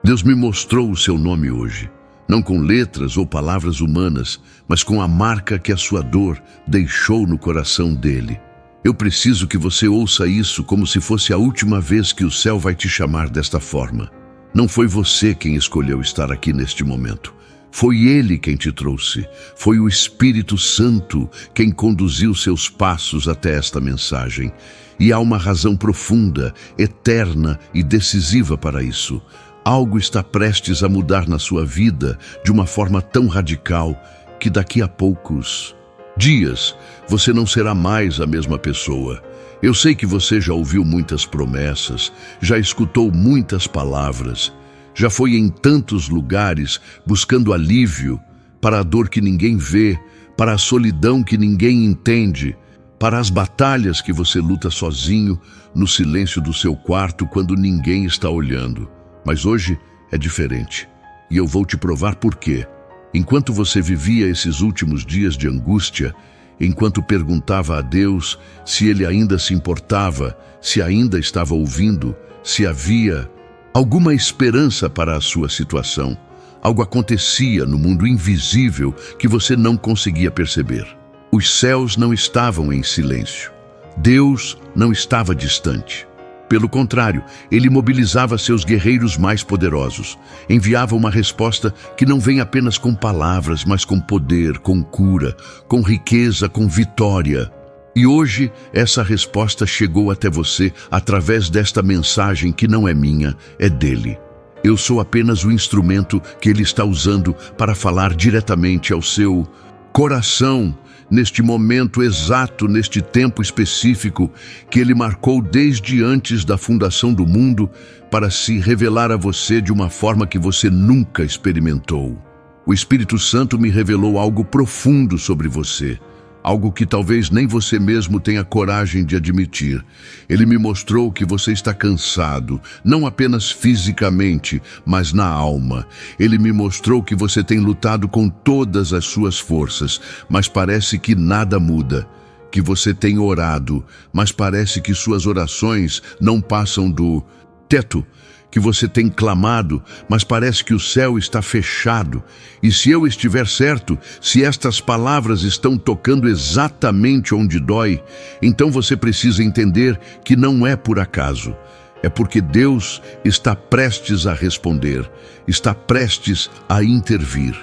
Deus me mostrou o seu nome hoje, não com letras ou palavras humanas, mas com a marca que a sua dor deixou no coração dele. Eu preciso que você ouça isso como se fosse a última vez que o céu vai te chamar desta forma. Não foi você quem escolheu estar aqui neste momento. Foi Ele quem te trouxe. Foi o Espírito Santo quem conduziu seus passos até esta mensagem. E há uma razão profunda, eterna e decisiva para isso. Algo está prestes a mudar na sua vida de uma forma tão radical que daqui a poucos dias você não será mais a mesma pessoa. Eu sei que você já ouviu muitas promessas, já escutou muitas palavras, já foi em tantos lugares buscando alívio para a dor que ninguém vê, para a solidão que ninguém entende, para as batalhas que você luta sozinho no silêncio do seu quarto quando ninguém está olhando. Mas hoje é diferente, e eu vou te provar por quê. Enquanto você vivia esses últimos dias de angústia, enquanto perguntava a Deus se Ele ainda se importava, se ainda estava ouvindo, se havia alguma esperança para a sua situação, algo acontecia no mundo invisível que você não conseguia perceber. Os céus não estavam em silêncio. Deus não estava distante. Pelo contrário, Ele mobilizava seus guerreiros mais poderosos, enviava uma resposta que não vem apenas com palavras, mas com poder, com cura, com riqueza, com vitória. E hoje, essa resposta chegou até você através desta mensagem que não é minha, é dele. Eu sou apenas o instrumento que Ele está usando para falar diretamente ao seu coração, neste momento exato, neste tempo específico que Ele marcou desde antes da fundação do mundo para se revelar a você de uma forma que você nunca experimentou. O Espírito Santo me revelou algo profundo sobre você, algo que talvez nem você mesmo tenha coragem de admitir. Ele me mostrou que você está cansado, não apenas fisicamente, mas na alma. Ele me mostrou que você tem lutado com todas as suas forças, mas parece que nada muda. Que você tem orado, mas parece que suas orações não passam do teto. Que você tem clamado, mas parece que o céu está fechado. E se eu estiver certo, se estas palavras estão tocando exatamente onde dói, então você precisa entender que não é por acaso. É porque Deus está prestes a responder, está prestes a intervir,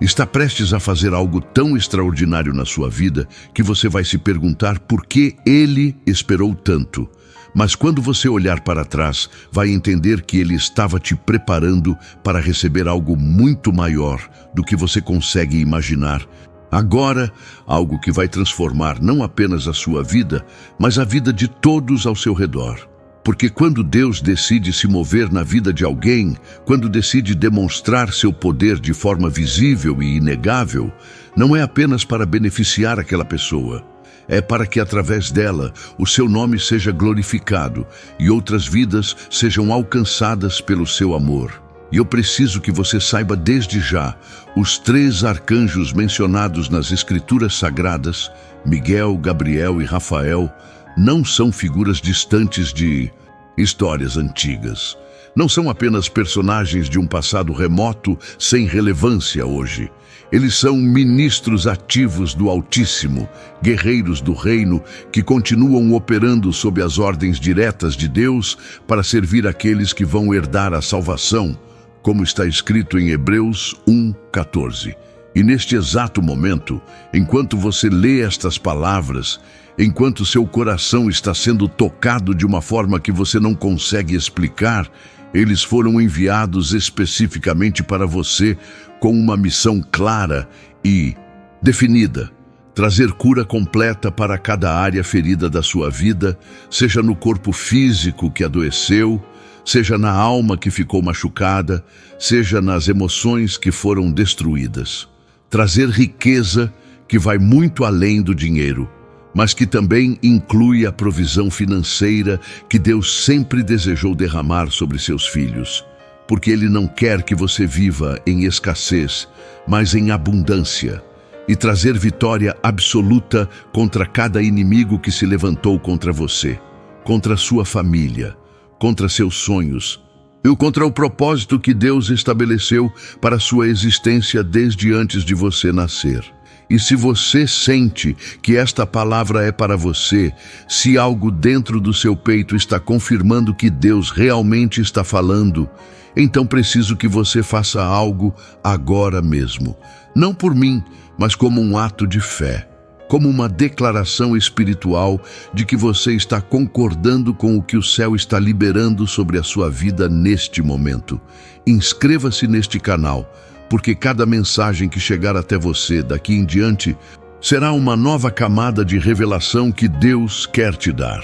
está prestes a fazer algo tão extraordinário na sua vida que você vai se perguntar por que Ele esperou tanto. Mas quando você olhar para trás, vai entender que Ele estava te preparando para receber algo muito maior do que você consegue imaginar. Agora, algo que vai transformar não apenas a sua vida, mas a vida de todos ao seu redor. Porque quando Deus decide se mover na vida de alguém, quando decide demonstrar seu poder de forma visível e inegável, não é apenas para beneficiar aquela pessoa. É para que através dela o seu nome seja glorificado e outras vidas sejam alcançadas pelo seu amor. E eu preciso que você saiba desde já, os 3 arcanjos mencionados nas Escrituras Sagradas, Miguel, Gabriel e Rafael, não são figuras distantes de histórias antigas. Não são apenas personagens de um passado remoto sem relevância hoje. Eles são ministros ativos do Altíssimo, guerreiros do reino que continuam operando sob as ordens diretas de Deus para servir aqueles que vão herdar a salvação, como está escrito em Hebreus 1:14. E neste exato momento, enquanto você lê estas palavras, enquanto seu coração está sendo tocado de uma forma que você não consegue explicar, eles foram enviados especificamente para você com uma missão clara e definida. Trazer cura completa para cada área ferida da sua vida, seja no corpo físico que adoeceu, seja na alma que ficou machucada, seja nas emoções que foram destruídas. Trazer riqueza que vai muito além do dinheiro, mas que também inclui a provisão financeira que Deus sempre desejou derramar sobre seus filhos, porque Ele não quer que você viva em escassez, mas em abundância, e trazer vitória absoluta contra cada inimigo que se levantou contra você, contra sua família, contra seus sonhos, e contra o propósito que Deus estabeleceu para a sua existência desde antes de você nascer. E se você sente que esta palavra é para você, se algo dentro do seu peito está confirmando que Deus realmente está falando, então preciso que você faça algo agora mesmo. Não por mim, mas como um ato de fé, como uma declaração espiritual de que você está concordando com o que o céu está liberando sobre a sua vida neste momento. Inscreva-se neste canal, porque cada mensagem que chegar até você daqui em diante será uma nova camada de revelação que Deus quer te dar.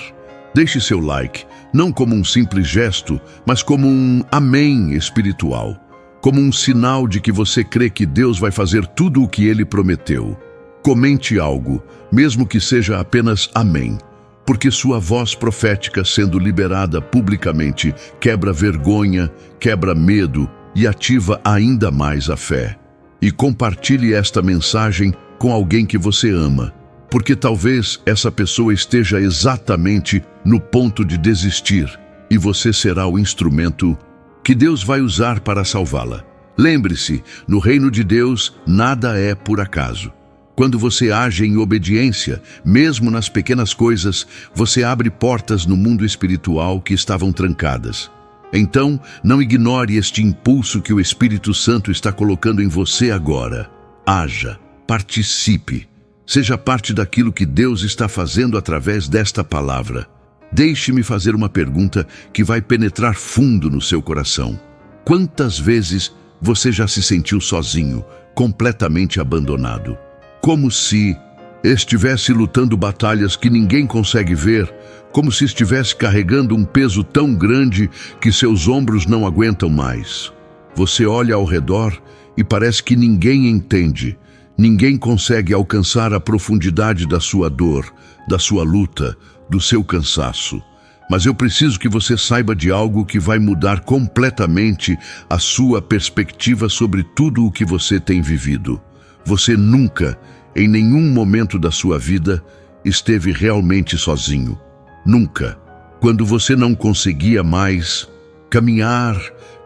Deixe seu like, não como um simples gesto, mas como um amém espiritual, como um sinal de que você crê que Deus vai fazer tudo o que Ele prometeu. Comente algo, mesmo que seja apenas amém, porque sua voz profética sendo liberada publicamente quebra vergonha, quebra medo, e ativa ainda mais a fé. E compartilhe esta mensagem com alguém que você ama, porque talvez essa pessoa esteja exatamente no ponto de desistir, e você será o instrumento que Deus vai usar para salvá-la. Lembre-se, no reino de Deus, nada é por acaso. Quando você age em obediência, mesmo nas pequenas coisas, você abre portas no mundo espiritual que estavam trancadas. Então, não ignore este impulso que o Espírito Santo está colocando em você agora. Haja, participe, seja parte daquilo que Deus está fazendo através desta palavra. Deixe-me fazer uma pergunta que vai penetrar fundo no seu coração. Quantas vezes você já se sentiu sozinho, completamente abandonado? Como se estivesse lutando batalhas que ninguém consegue ver, como se estivesse carregando um peso tão grande que seus ombros não aguentam mais. Você olha ao redor e parece que ninguém entende, ninguém consegue alcançar a profundidade da sua dor, da sua luta, do seu cansaço. Mas eu preciso que você saiba de algo que vai mudar completamente a sua perspectiva sobre tudo o que você tem vivido. Você nunca, em nenhum momento da sua vida, esteve realmente sozinho. Nunca. Quando você não conseguia mais caminhar,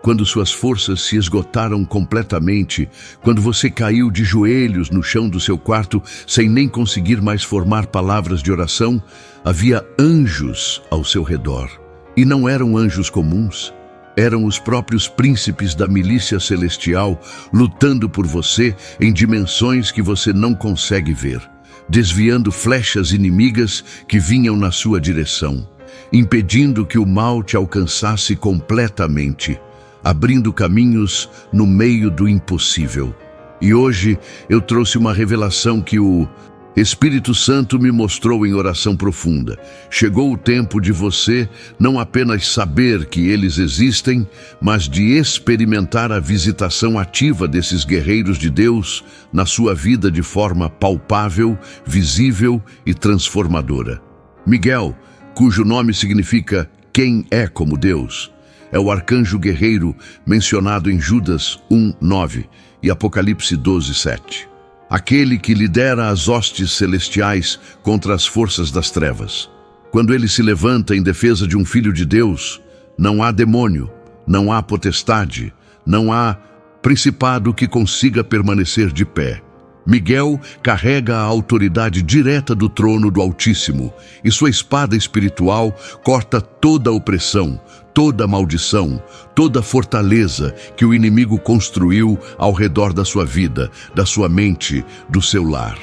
quando suas forças se esgotaram completamente, quando você caiu de joelhos no chão do seu quarto sem nem conseguir mais formar palavras de oração, havia anjos ao seu redor. E não eram anjos comuns. Eram os próprios príncipes da milícia celestial lutando por você em dimensões que você não consegue ver, desviando flechas inimigas que vinham na sua direção, impedindo que o mal te alcançasse completamente, abrindo caminhos no meio do impossível. E hoje eu trouxe uma revelação que o Espírito Santo me mostrou em oração profunda. Chegou o tempo de você não apenas saber que eles existem, mas de experimentar a visitação ativa desses guerreiros de Deus na sua vida de forma palpável, visível e transformadora. Miguel, cujo nome significa quem é como Deus, é o arcanjo guerreiro mencionado em Judas 1:9 e Apocalipse 12:7. Aquele que lidera as hostes celestiais contra as forças das trevas. Quando ele se levanta em defesa de um filho de Deus, não há demônio, não há potestade, não há principado que consiga permanecer de pé. Miguel carrega a autoridade direta do trono do Altíssimo e sua espada espiritual corta toda opressão, toda maldição, toda fortaleza que o inimigo construiu ao redor da sua vida, da sua mente, do seu lar.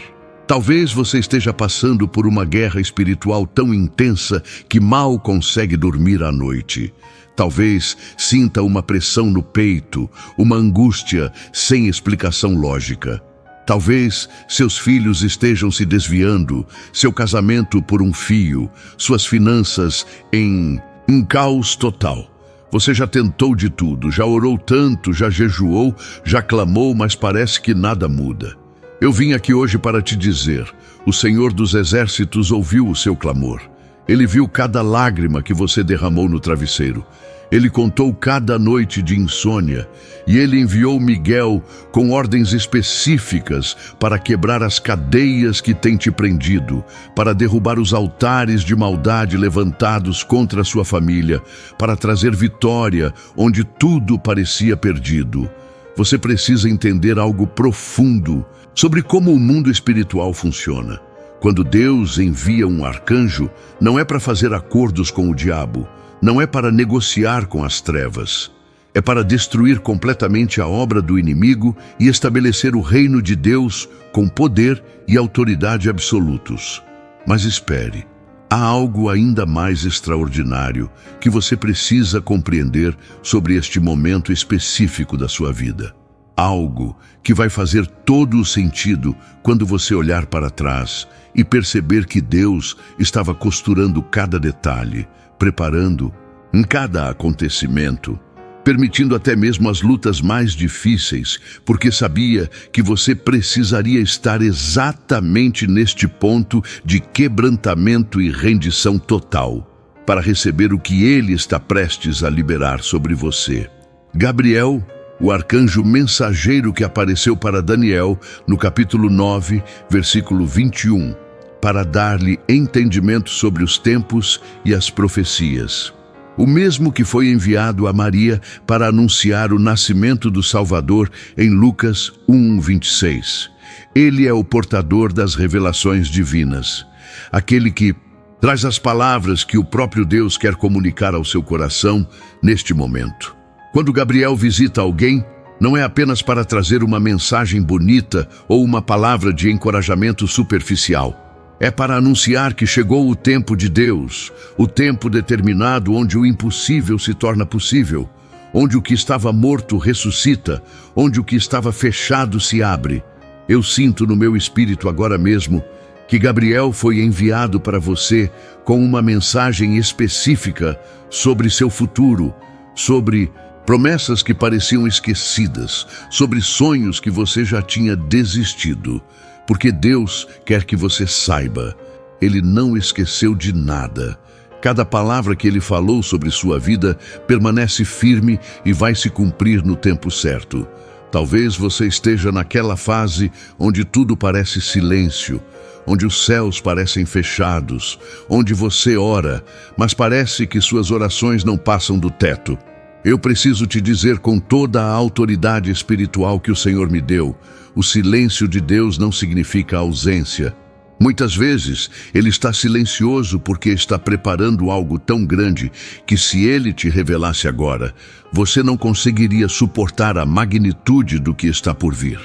Talvez você esteja passando por uma guerra espiritual tão intensa que mal consegue dormir à noite. Talvez sinta uma pressão no peito, uma angústia sem explicação lógica. Talvez seus filhos estejam se desviando, seu casamento por um fio, suas finanças em um caos total. Você já tentou de tudo, já orou tanto, já jejuou, já clamou, mas parece que nada muda. Eu vim aqui hoje para te dizer, o Senhor dos Exércitos ouviu o seu clamor. Ele viu cada lágrima que você derramou no travesseiro. Ele contou cada noite de insônia, e ele enviou Miguel com ordens específicas para quebrar as cadeias que têm te prendido, para derrubar os altares de maldade levantados contra a sua família, para trazer vitória onde tudo parecia perdido. Você precisa entender algo profundo sobre como o mundo espiritual funciona. Quando Deus envia um arcanjo, não é para fazer acordos com o diabo, não é para negociar com as trevas. É para destruir completamente a obra do inimigo e estabelecer o reino de Deus com poder e autoridade absolutos. Mas espere, há algo ainda mais extraordinário que você precisa compreender sobre este momento específico da sua vida. Algo que vai fazer todo o sentido quando você olhar para trás e perceber que Deus estava costurando cada detalhe, preparando em cada acontecimento, permitindo até mesmo as lutas mais difíceis, porque sabia que você precisaria estar exatamente neste ponto de quebrantamento e rendição total, para receber o que Ele está prestes a liberar sobre você. Gabriel, o arcanjo mensageiro que apareceu para Daniel no capítulo 9, versículo 21, para dar-lhe entendimento sobre os tempos e as profecias. O mesmo que foi enviado a Maria para anunciar o nascimento do Salvador em Lucas 1:26. Ele é o portador das revelações divinas, aquele que traz as palavras que o próprio Deus quer comunicar ao seu coração neste momento. Quando Gabriel visita alguém, não é apenas para trazer uma mensagem bonita ou uma palavra de encorajamento superficial. É para anunciar que chegou o tempo de Deus, o tempo determinado onde o impossível se torna possível, onde o que estava morto ressuscita, onde o que estava fechado se abre. Eu sinto no meu espírito agora mesmo que Gabriel foi enviado para você com uma mensagem específica sobre seu futuro, sobre promessas que pareciam esquecidas, sobre sonhos que você já tinha desistido. Porque Deus quer que você saiba, Ele não esqueceu de nada. Cada palavra que Ele falou sobre sua vida permanece firme e vai se cumprir no tempo certo. Talvez você esteja naquela fase onde tudo parece silêncio, onde os céus parecem fechados, onde você ora, mas parece que suas orações não passam do teto. Eu preciso te dizer com toda a autoridade espiritual que o Senhor me deu, o silêncio de Deus não significa ausência. Muitas vezes, Ele está silencioso porque está preparando algo tão grande que se Ele te revelasse agora, você não conseguiria suportar a magnitude do que está por vir.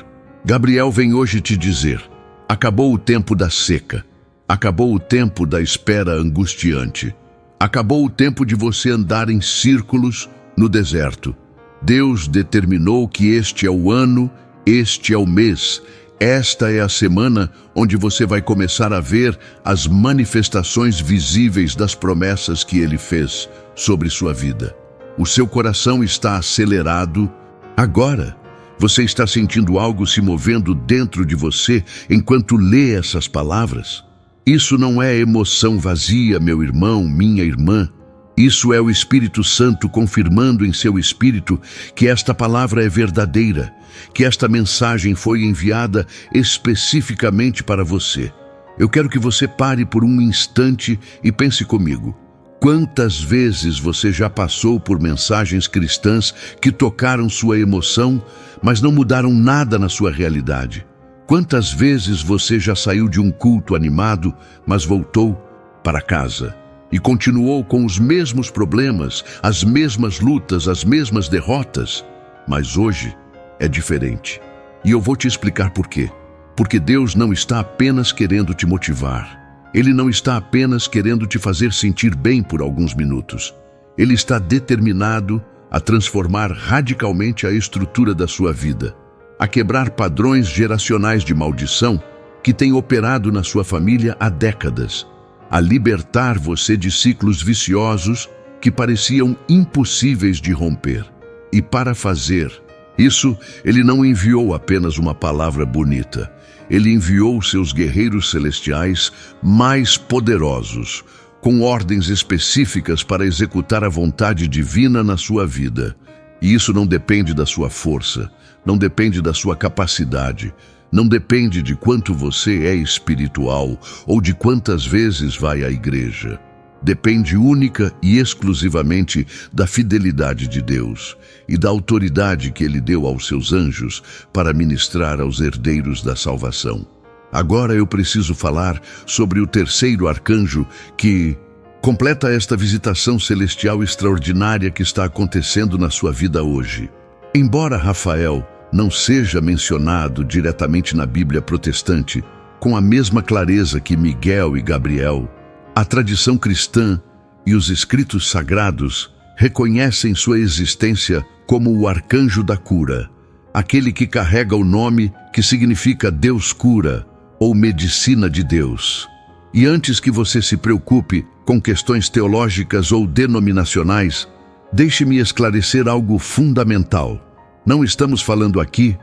Gabriel vem hoje te dizer: acabou o tempo da seca, acabou o tempo da espera angustiante, acabou o tempo de você andar em círculos no deserto. Deus determinou que este é o ano, este é o mês, esta é a semana onde você vai começar a ver as manifestações visíveis das promessas que Ele fez sobre sua vida. O seu coração está acelerado agora. Você está sentindo algo se movendo dentro de você enquanto lê essas palavras? Isso não é emoção vazia, meu irmão, minha irmã. Isso é o Espírito Santo confirmando em seu espírito que esta palavra é verdadeira, que esta mensagem foi enviada especificamente para você. Eu quero que você pare por um instante e pense comigo. Quantas vezes você já passou por mensagens cristãs que tocaram sua emoção, mas não mudaram nada na sua realidade? Quantas vezes você já saiu de um culto animado, mas voltou para casa e continuou com os mesmos problemas, as mesmas lutas, as mesmas derrotas? Mas hoje é diferente. E eu vou te explicar por quê. Porque Deus não está apenas querendo te motivar. Ele não está apenas querendo te fazer sentir bem por alguns minutos. Ele está determinado a transformar radicalmente a estrutura da sua vida, a quebrar padrões geracionais de maldição que têm operado na sua família há décadas, a libertar você de ciclos viciosos que pareciam impossíveis de romper. E para fazer isso, Ele não enviou apenas uma palavra bonita. Ele enviou seus guerreiros celestiais mais poderosos, com ordens específicas para executar a vontade divina na sua vida. E isso não depende da sua força, não depende da sua capacidade, não depende de quanto você é espiritual ou de quantas vezes vai à igreja. Depende única e exclusivamente da fidelidade de Deus e da autoridade que Ele deu aos seus anjos para ministrar aos herdeiros da salvação. Agora eu preciso falar sobre o terceiro arcanjo que completa esta visitação celestial extraordinária que está acontecendo na sua vida hoje. Embora Rafael não seja mencionado diretamente na Bíblia protestante com a mesma clareza que Miguel e Gabriel, a tradição cristã e os escritos sagrados reconhecem sua existência como o arcanjo da cura, aquele que carrega o nome que significa Deus cura ou medicina de Deus. E antes que você se preocupe com questões teológicas ou denominacionais, deixe-me esclarecer algo fundamental. Não estamos falando aqui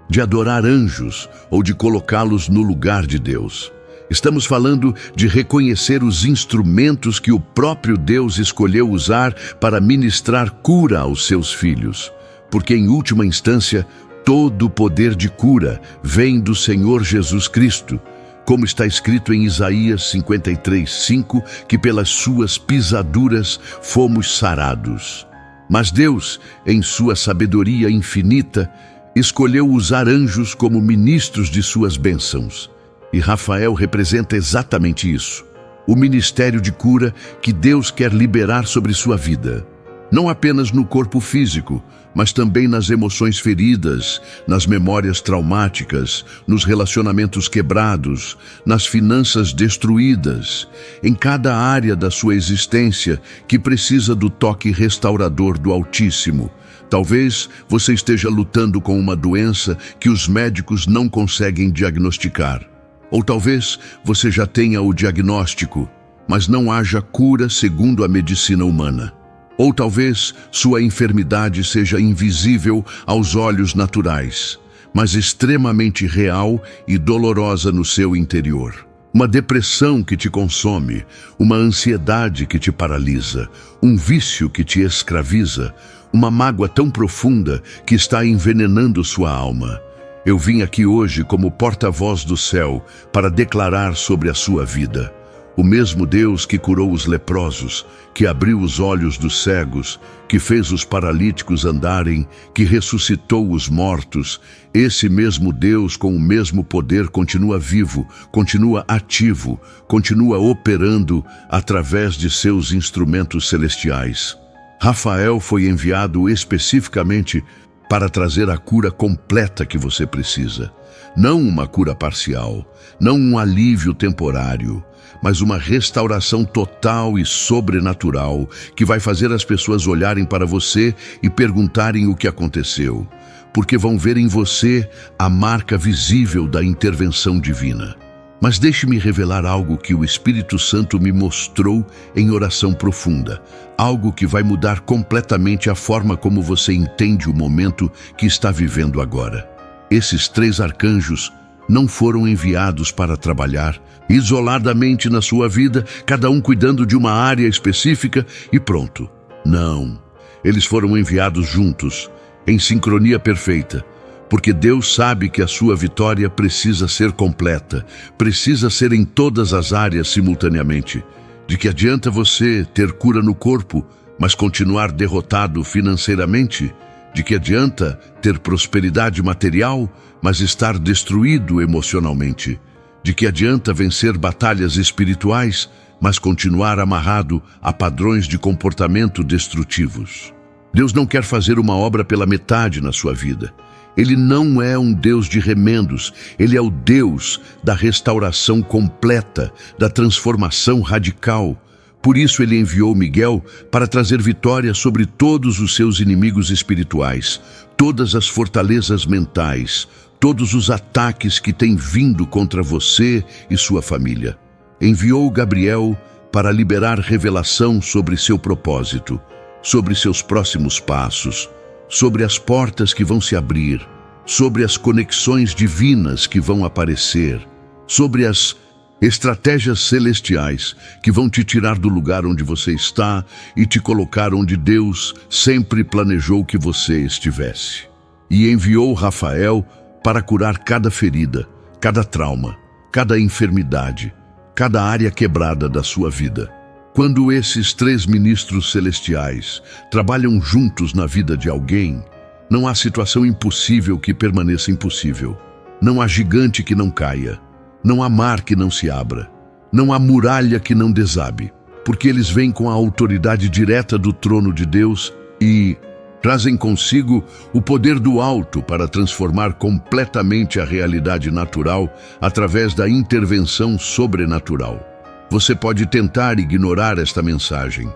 de adorar anjos ou de colocá-los no lugar de Deus. Estamos falando de reconhecer os instrumentos que o próprio Deus escolheu usar para ministrar cura aos seus filhos. Porque, em última instância, todo o poder de cura vem do Senhor Jesus Cristo, como está escrito em Isaías 53:5, que pelas suas pisaduras fomos sarados. Mas Deus, em sua sabedoria infinita, escolheu usar anjos como ministros de suas bênçãos. E Rafael representa exatamente isso, o ministério de cura que Deus quer liberar sobre sua vida. Não apenas no corpo físico, mas também nas emoções feridas, nas memórias traumáticas, nos relacionamentos quebrados, nas finanças destruídas, em cada área da sua existência que precisa do toque restaurador do Altíssimo. Talvez você esteja lutando com uma doença que os médicos não conseguem diagnosticar. Ou talvez você já tenha o diagnóstico, mas não haja cura segundo a medicina humana. Ou talvez sua enfermidade seja invisível aos olhos naturais, mas extremamente real e dolorosa no seu interior. Uma depressão que te consome, uma ansiedade que te paralisa, um vício que te escraviza, uma mágoa tão profunda que está envenenando sua alma. Eu vim aqui hoje como porta-voz do céu para declarar sobre a sua vida. O mesmo Deus que curou os leprosos, que abriu os olhos dos cegos, que fez os paralíticos andarem, que ressuscitou os mortos, esse mesmo Deus com o mesmo poder continua vivo, continua ativo, continua operando através de seus instrumentos celestiais. Rafael foi enviado especificamente para trazer a cura completa que você precisa. Não uma cura parcial, não um alívio temporário, mas uma restauração total e sobrenatural que vai fazer as pessoas olharem para você e perguntarem o que aconteceu, porque vão ver em você a marca visível da intervenção divina. Mas deixe-me revelar algo que o Espírito Santo me mostrou em oração profunda, algo que vai mudar completamente a forma como você entende o momento que está vivendo agora. Esses 3 arcanjos não foram enviados para trabalhar isoladamente na sua vida, cada um cuidando de uma área específica e pronto. Não, eles foram enviados juntos, em sincronia perfeita, porque Deus sabe que a sua vitória precisa ser completa, precisa ser em todas as áreas simultaneamente. De que adianta você ter cura no corpo, mas continuar derrotado financeiramente? De que adianta ter prosperidade material, mas estar destruído emocionalmente? De que adianta vencer batalhas espirituais, mas continuar amarrado a padrões de comportamento destrutivos? Deus não quer fazer uma obra pela metade na sua vida. Ele não é um Deus de remendos, Ele é o Deus da restauração completa, da transformação radical. Por isso Ele enviou Miguel para trazer vitória sobre todos os seus inimigos espirituais, todas as fortalezas mentais, todos os ataques que têm vindo contra você e sua família. Enviou Gabriel para liberar revelação sobre seu propósito, sobre seus próximos passos, sobre as portas que vão se abrir, sobre as conexões divinas que vão aparecer, sobre as Estratégias celestiais que vão te tirar do lugar onde você está e te colocar onde Deus sempre planejou que você estivesse. E enviou Rafael para curar cada ferida, cada trauma, cada enfermidade, cada área quebrada da sua vida. Quando esses 3 ministros celestiais trabalham juntos na vida de alguém, não há situação impossível que permaneça impossível. Não há gigante que não caia. Não há mar que não se abra. Não há muralha que não desabe. Porque eles vêm com a autoridade direta do trono de Deus e trazem consigo o poder do alto para transformar completamente a realidade natural através da intervenção sobrenatural. Você pode tentar ignorar esta mensagem.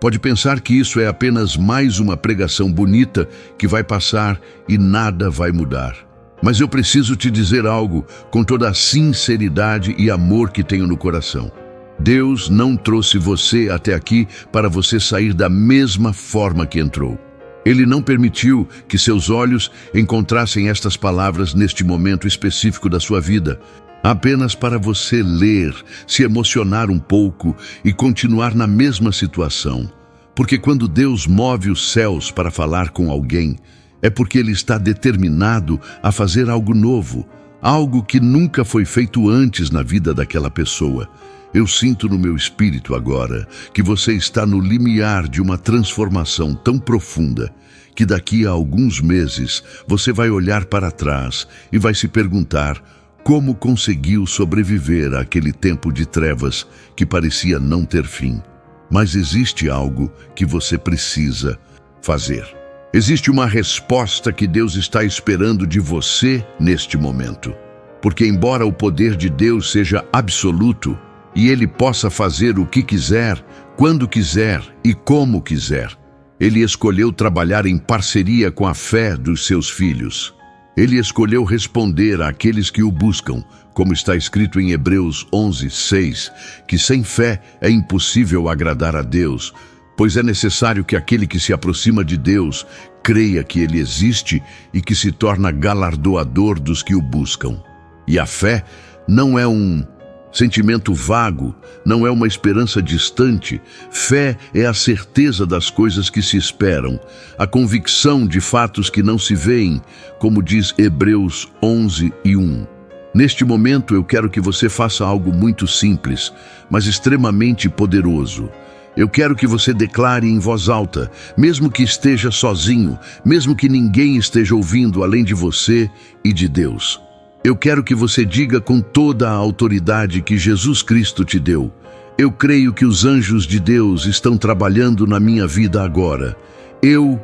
Pode pensar que isso é apenas mais uma pregação bonita que vai passar e nada vai mudar. Mas eu preciso te dizer algo com toda a sinceridade e amor que tenho no coração. Deus não trouxe você até aqui para você sair da mesma forma que entrou. Ele não permitiu que seus olhos encontrassem estas palavras neste momento específico da sua vida, apenas para você ler, se emocionar um pouco e continuar na mesma situação. Porque quando Deus move os céus para falar com alguém, é porque Ele está determinado a fazer algo novo, algo que nunca foi feito antes na vida daquela pessoa. Eu sinto no meu espírito agora que você está no limiar de uma transformação tão profunda que daqui a alguns meses você vai olhar para trás e vai se perguntar como conseguiu sobreviver àquele tempo de trevas que parecia não ter fim. Mas existe algo que você precisa fazer. Existe uma resposta que Deus está esperando de você neste momento. Porque embora o poder de Deus seja absoluto e Ele possa fazer o que quiser, quando quiser e como quiser, Ele escolheu trabalhar em parceria com a fé dos seus filhos. Ele escolheu responder àqueles que o buscam, como está escrito em Hebreus 11:6, que sem fé é impossível agradar a Deus, pois é necessário que aquele que se aproxima de Deus creia que Ele existe e que se torna galardoador dos que o buscam. E a fé não é um sentimento vago, não é uma esperança distante. Fé é a certeza das coisas que se esperam, a convicção de fatos que não se veem, como diz Hebreus 11:1. Neste momento eu quero que você faça algo muito simples, mas extremamente poderoso. Eu quero que você declare em voz alta, mesmo que esteja sozinho, mesmo que ninguém esteja ouvindo além de você e de Deus. Eu quero que você diga com toda a autoridade que Jesus Cristo te deu: eu creio que os anjos de Deus estão trabalhando na minha vida agora. Eu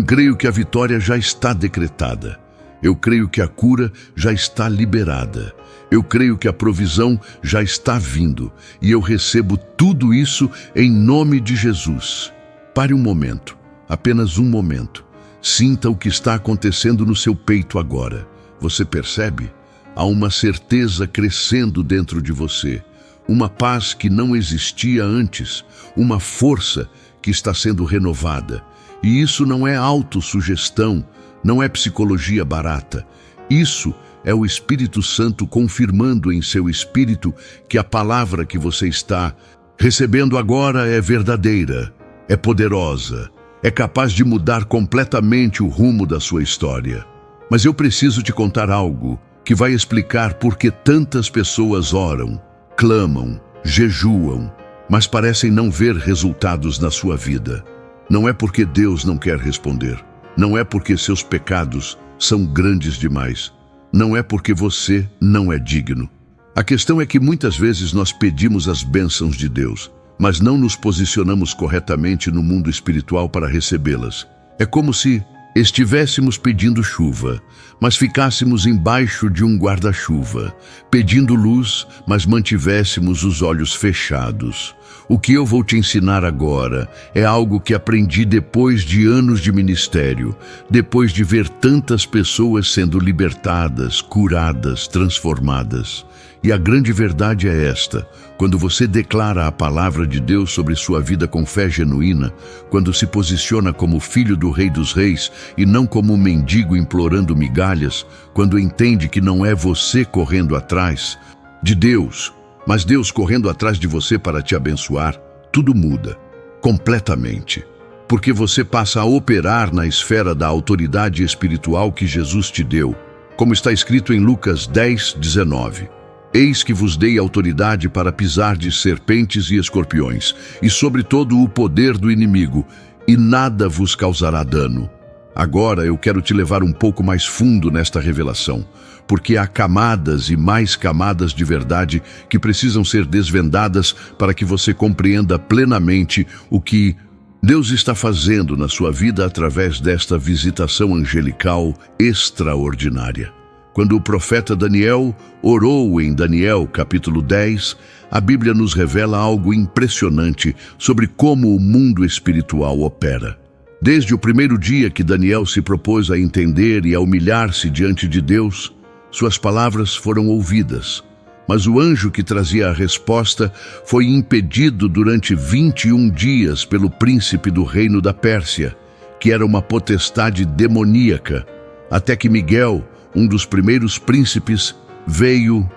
creio que a vitória já está decretada. Eu creio que a cura já está liberada. Eu creio que a provisão já está vindo. E eu recebo tudo isso em nome de Jesus. Pare um momento, apenas um momento. Sinta o que está acontecendo no seu peito agora. Você percebe? Há uma certeza crescendo dentro de você. Uma paz que não existia antes. Uma força que está sendo renovada. E isso não é autossugestão, não é psicologia barata. Isso é o Espírito Santo confirmando em seu espírito que a palavra que você está recebendo agora é verdadeira, é poderosa, é capaz de mudar completamente o rumo da sua história. Mas eu preciso te contar algo que vai explicar por que tantas pessoas oram, clamam, jejuam, mas parecem não ver resultados na sua vida. Não é porque Deus não quer responder. Não é porque seus pecados são grandes demais. Não é porque você não é digno. A questão é que muitas vezes nós pedimos as bênçãos de Deus, mas não nos posicionamos corretamente no mundo espiritual para recebê-las. É como se estivéssemos pedindo chuva, mas ficássemos embaixo de um guarda-chuva, pedindo luz, mas mantivéssemos os olhos fechados. O que eu vou te ensinar agora é algo que aprendi depois de anos de ministério, depois de ver tantas pessoas sendo libertadas, curadas, transformadas. E a grande verdade é esta: quando você declara a palavra de Deus sobre sua vida com fé genuína, quando se posiciona como filho do Rei dos Reis e não como um mendigo implorando migalhas, quando entende que não é você correndo atrás de Deus, mas Deus correndo atrás de você para te abençoar, tudo muda, completamente. Porque você passa a operar na esfera da autoridade espiritual que Jesus te deu, como está escrito em Lucas 10:19. Eis que vos dei autoridade para pisar de serpentes e escorpiões, e sobre todo o poder do inimigo, e nada vos causará dano. Agora eu quero te levar um pouco mais fundo nesta revelação, porque há camadas e mais camadas de verdade que precisam ser desvendadas para que você compreenda plenamente o que Deus está fazendo na sua vida através desta visitação angelical extraordinária. Quando o profeta Daniel orou em Daniel capítulo 10, a Bíblia nos revela algo impressionante sobre como o mundo espiritual opera. Desde o primeiro dia que Daniel se propôs a entender e a humilhar-se diante de Deus, suas palavras foram ouvidas. Mas o anjo que trazia a resposta foi impedido durante 21 dias pelo príncipe do reino da Pérsia, que era uma potestade demoníaca, até que Miguel, um dos primeiros príncipes, veio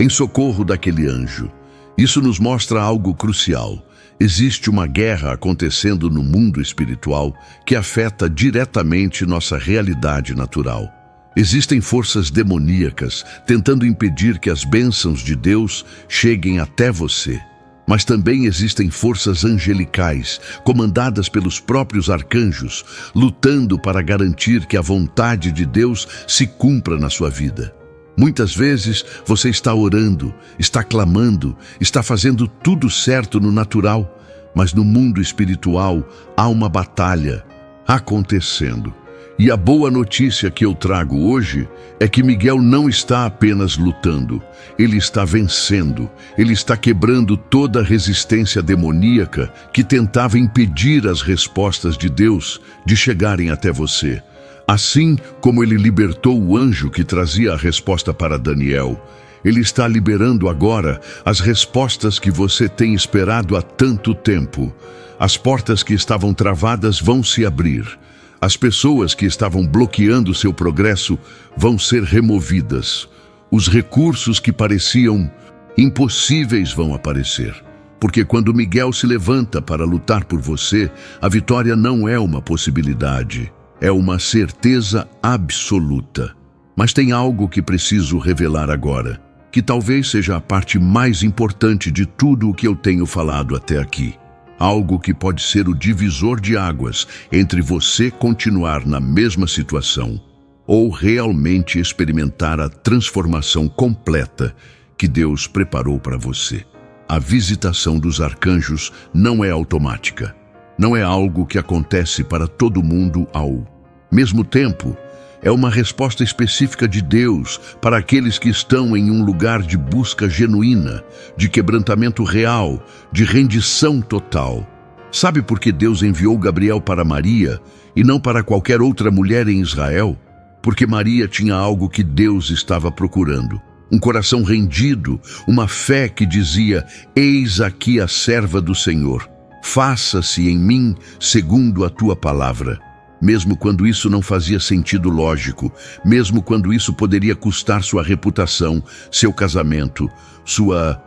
em socorro daquele anjo. Isso nos mostra algo crucial. Existe uma guerra acontecendo no mundo espiritual que afeta diretamente nossa realidade natural. Existem forças demoníacas tentando impedir que as bênçãos de Deus cheguem até você. Mas também existem forças angelicais, comandadas pelos próprios arcanjos, lutando para garantir que a vontade de Deus se cumpra na sua vida. Muitas vezes você está orando, está clamando, está fazendo tudo certo no natural, mas no mundo espiritual há uma batalha acontecendo. E a boa notícia que eu trago hoje é que Miguel não está apenas lutando, ele está vencendo, ele está quebrando toda a resistência demoníaca que tentava impedir as respostas de Deus de chegarem até você. Assim como ele libertou o anjo que trazia a resposta para Daniel, ele está liberando agora as respostas que você tem esperado há tanto tempo. As portas que estavam travadas vão se abrir. As pessoas que estavam bloqueando seu progresso vão ser removidas. Os recursos que pareciam impossíveis vão aparecer. Porque quando Miguel se levanta para lutar por você, a vitória não é uma possibilidade, é uma certeza absoluta. Mas tem algo que preciso revelar agora, que talvez seja a parte mais importante de tudo o que eu tenho falado até aqui. Algo que pode ser o divisor de águas entre você continuar na mesma situação ou realmente experimentar a transformação completa que Deus preparou para você. A visitação dos arcanjos não é automática. Não é algo que acontece para todo mundo ao mesmo tempo. É uma resposta específica de Deus para aqueles que estão em um lugar de busca genuína, de quebrantamento real, de rendição total. Sabe por que Deus enviou Gabriel para Maria e não para qualquer outra mulher em Israel? Porque Maria tinha algo que Deus estava procurando. Um coração rendido, uma fé que dizia: eis aqui a serva do Senhor, faça-se em mim segundo a tua palavra. Mesmo quando isso não fazia sentido lógico, mesmo quando isso poderia custar sua reputação, seu casamento, sua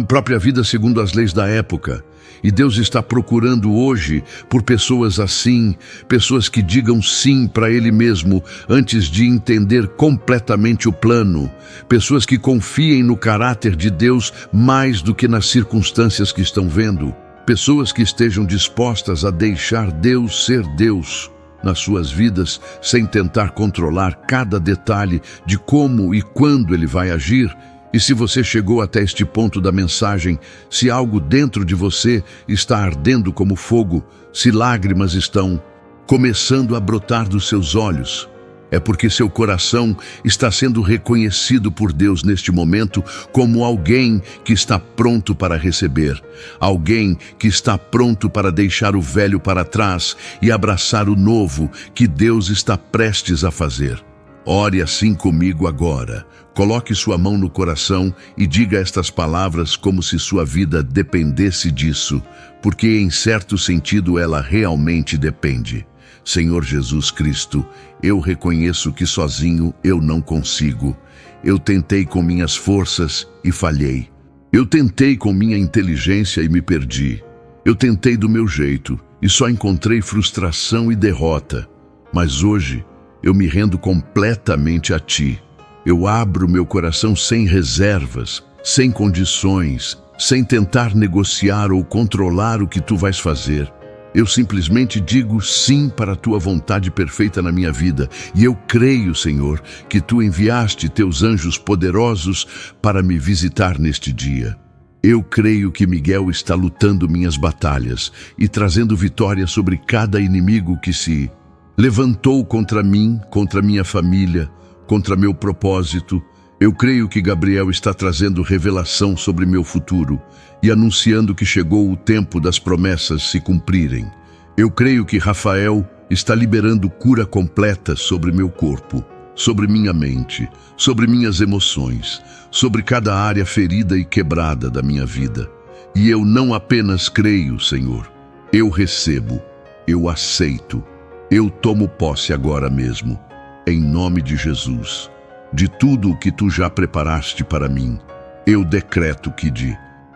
própria vida segundo as leis da época. E Deus está procurando hoje por pessoas assim, pessoas que digam sim para Ele mesmo antes de entender completamente o plano, pessoas que confiem no caráter de Deus mais do que nas circunstâncias que estão vendo, pessoas que estejam dispostas a deixar Deus ser Deus nas suas vidas, sem tentar controlar cada detalhe de como e quando Ele vai agir. E se você chegou até este ponto da mensagem, se algo dentro de você está ardendo como fogo, se lágrimas estão começando a brotar dos seus olhos, é porque seu coração está sendo reconhecido por Deus neste momento como alguém que está pronto para receber, alguém que está pronto para deixar o velho para trás e abraçar o novo que Deus está prestes a fazer. Ore assim comigo agora. Coloque sua mão no coração e diga estas palavras como se sua vida dependesse disso, porque em certo sentido ela realmente depende. Senhor Jesus Cristo, eu reconheço que sozinho eu não consigo. Eu tentei com minhas forças e falhei. Eu tentei com minha inteligência e me perdi. Eu tentei do meu jeito e só encontrei frustração e derrota. Mas hoje eu me rendo completamente a Ti. Eu abro meu coração sem reservas, sem condições, sem tentar negociar ou controlar o que Tu vais fazer. Eu simplesmente digo sim para a Tua vontade perfeita na minha vida. E eu creio, Senhor, que Tu enviaste Teus anjos poderosos para me visitar neste dia. Eu creio que Miguel está lutando minhas batalhas e trazendo vitória sobre cada inimigo que se levantou contra mim, contra minha família, contra meu propósito. Eu creio que Gabriel está trazendo revelação sobre meu futuro e anunciando que chegou o tempo das promessas se cumprirem. Eu creio que Rafael está liberando cura completa sobre meu corpo, sobre minha mente, sobre minhas emoções, sobre cada área ferida e quebrada da minha vida. E eu não apenas creio, Senhor, eu recebo, eu aceito, eu tomo posse agora mesmo, em nome de Jesus. De tudo o que Tu já preparaste para mim, eu decreto que de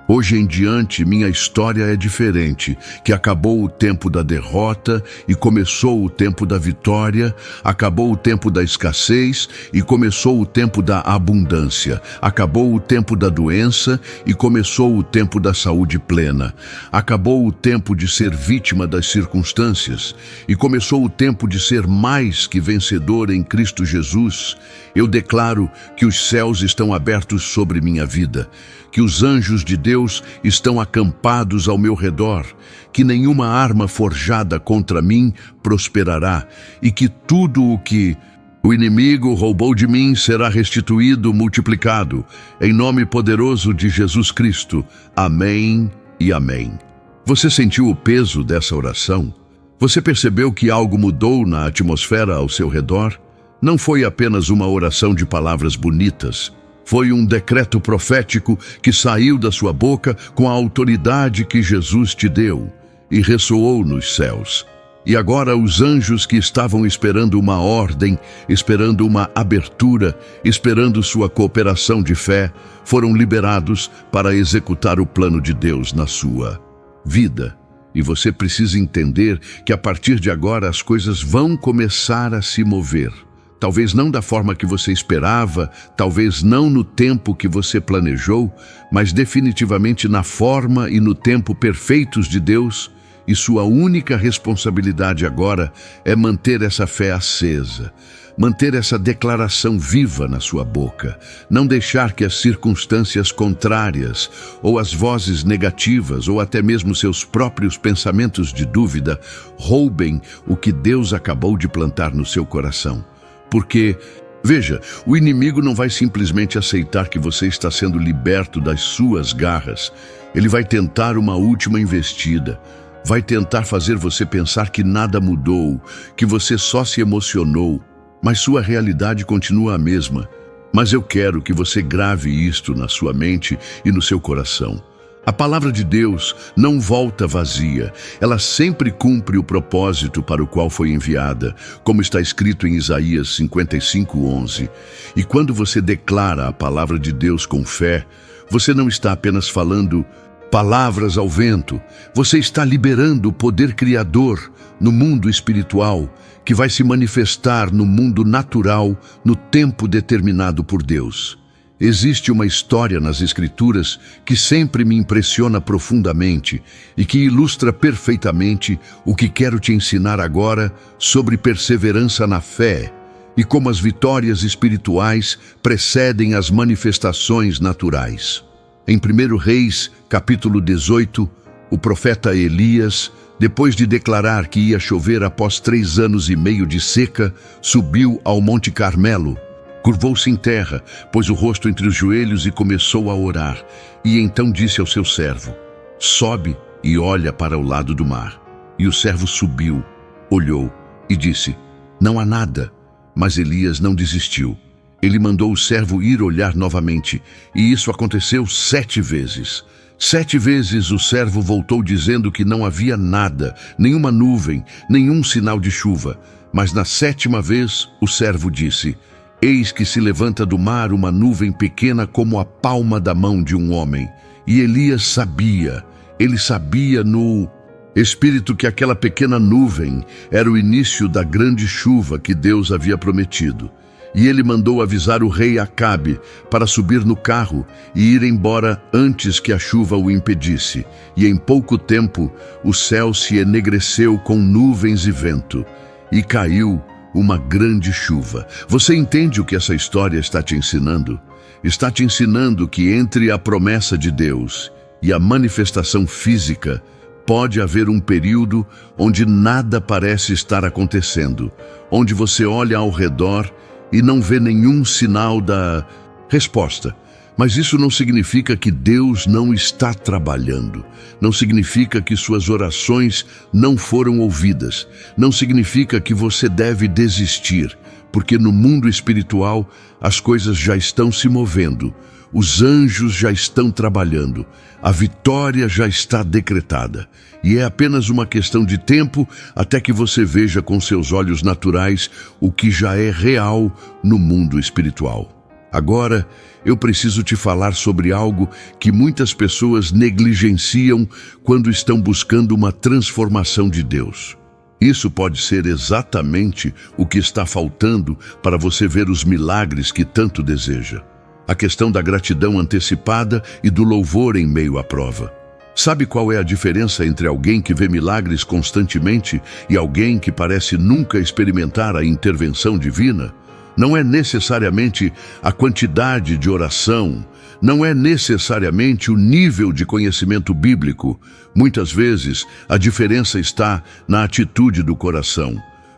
hoje em diante minha história é diferente, que acabou o tempo da derrota e começou o tempo da vitória, acabou o tempo da escassez e começou o tempo da abundância, acabou o tempo da doença e começou o tempo da saúde plena, acabou o tempo de ser vítima das circunstâncias e começou o tempo de ser mais que vencedor em Cristo Jesus. Eu declaro que os céus estão abertos sobre minha vida, que os anjos de Deus estão acampados ao meu redor, que nenhuma arma forjada contra mim prosperará e que tudo o que o inimigo roubou de mim será restituído, multiplicado, em nome poderoso de Jesus Cristo. Amém e amém. Você sentiu o peso dessa oração? Você percebeu que algo mudou na atmosfera ao seu redor? Não foi apenas uma oração de palavras bonitas. Foi um decreto profético que saiu da sua boca com a autoridade que Jesus te deu e ressoou nos céus. E agora os anjos que estavam esperando uma ordem, esperando uma abertura, esperando sua cooperação de fé, foram liberados para executar o plano de Deus na sua vida. E você precisa entender que a partir de agora as coisas vão começar a se mover. Talvez não da forma que você esperava, talvez não no tempo que você planejou, mas definitivamente na forma e no tempo perfeitos de Deus, e sua única responsabilidade agora é manter essa fé acesa, manter essa declaração viva na sua boca, não deixar que as circunstâncias contrárias, ou as vozes negativas, ou até mesmo seus próprios pensamentos de dúvida, roubem o que Deus acabou de plantar no seu coração. Porque, veja, o inimigo não vai simplesmente aceitar que você está sendo liberto das suas garras. Ele vai tentar uma última investida. Vai tentar fazer você pensar que nada mudou, que você só se emocionou, mas sua realidade continua a mesma. Mas eu quero que você grave isto na sua mente e no seu coração. A palavra de Deus não volta vazia, ela sempre cumpre o propósito para o qual foi enviada, como está escrito em Isaías 55:11. E quando você declara a palavra de Deus com fé, você não está apenas falando palavras ao vento, você está liberando o poder criador no mundo espiritual, que vai se manifestar no mundo natural no tempo determinado por Deus. Existe uma história nas Escrituras que sempre me impressiona profundamente e que ilustra perfeitamente o que quero te ensinar agora sobre perseverança na fé e como as vitórias espirituais precedem as manifestações naturais. Em 1 Reis, capítulo 18, o profeta Elias, depois de declarar que ia chover após 3 anos e meio de seca, subiu ao Monte Carmelo. Curvou-se em terra, pôs o rosto entre os joelhos e começou a orar. E então disse ao seu servo: sobe e olha para o lado do mar. E o servo subiu, olhou e disse: não há nada. Mas Elias não desistiu. Ele mandou o servo ir olhar novamente, e isso aconteceu 7 vezes. 7 vezes o servo voltou dizendo que não havia nada, nenhuma nuvem, nenhum sinal de chuva. Mas na 7ª vez o servo disse: Eis que se levanta do mar uma nuvem pequena como a palma da mão de um homem. E Elias sabia, ele sabia no espírito que aquela pequena nuvem era o início da grande chuva que Deus havia prometido. E ele mandou avisar o rei Acabe para subir no carro e ir embora antes que a chuva o impedisse. E em pouco tempo o céu se enegreceu com nuvens e vento, e caiu uma grande chuva. Você entende o que essa história está te ensinando? Está te ensinando que entre a promessa de Deus e a manifestação física pode haver um período onde nada parece estar acontecendo, onde você olha ao redor e não vê nenhum sinal da resposta. Mas isso não significa que Deus não está trabalhando. Não significa que suas orações não foram ouvidas. Não significa que você deve desistir, porque no mundo espiritual as coisas já estão se movendo. Os anjos já estão trabalhando. A vitória já está decretada. E é apenas uma questão de tempo até que você veja com seus olhos naturais o que já é real no mundo espiritual. Agora, eu preciso te falar sobre algo que muitas pessoas negligenciam quando estão buscando uma transformação de Deus. Isso pode ser exatamente o que está faltando para você ver os milagres que tanto deseja. A questão da gratidão antecipada e do louvor em meio à prova. Sabe qual é a diferença entre alguém que vê milagres constantemente e alguém que parece nunca experimentar a intervenção divina? Não é necessariamente a quantidade de oração, não é necessariamente o nível de conhecimento bíblico. Muitas vezes, a diferença está na atitude do coração.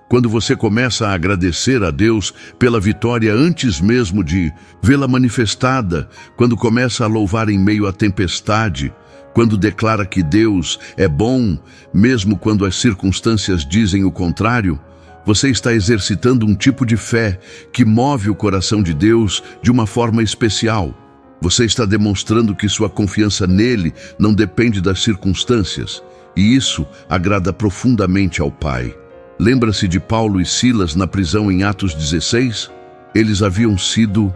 Quando você começa a agradecer a Deus pela vitória antes mesmo de vê-la manifestada, quando começa a louvar em meio à tempestade, quando declara que Deus é bom, mesmo quando as circunstâncias dizem o contrário, você está exercitando um tipo de fé que move o coração de Deus de uma forma especial. Você está demonstrando que sua confiança nele não depende das circunstâncias, e isso agrada profundamente ao Pai. Lembra-se de Paulo e Silas na prisão em Atos 16? Eles haviam sido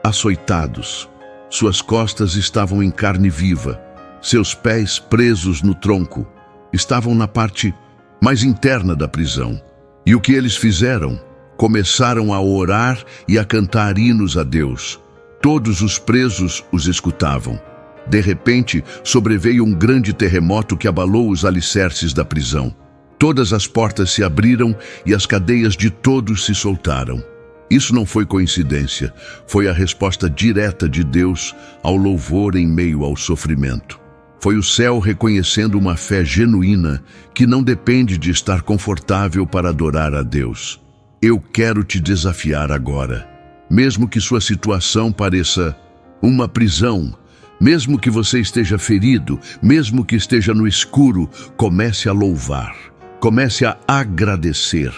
açoitados. Suas costas estavam em carne viva, seus pés presos no tronco. Estavam na parte mais interna da prisão. E o que eles fizeram? Começaram a orar e a cantar hinos a Deus. Todos os presos os escutavam. De repente, sobreveio um grande terremoto que abalou os alicerces da prisão. Todas as portas se abriram e as cadeias de todos se soltaram. Isso não foi coincidência, foi a resposta direta de Deus ao louvor em meio ao sofrimento. Foi o céu reconhecendo uma fé genuína que não depende de estar confortável para adorar a Deus. Eu quero te desafiar agora. Mesmo que sua situação pareça uma prisão, mesmo que você esteja ferido, mesmo que esteja no escuro, comece a louvar, comece a agradecer,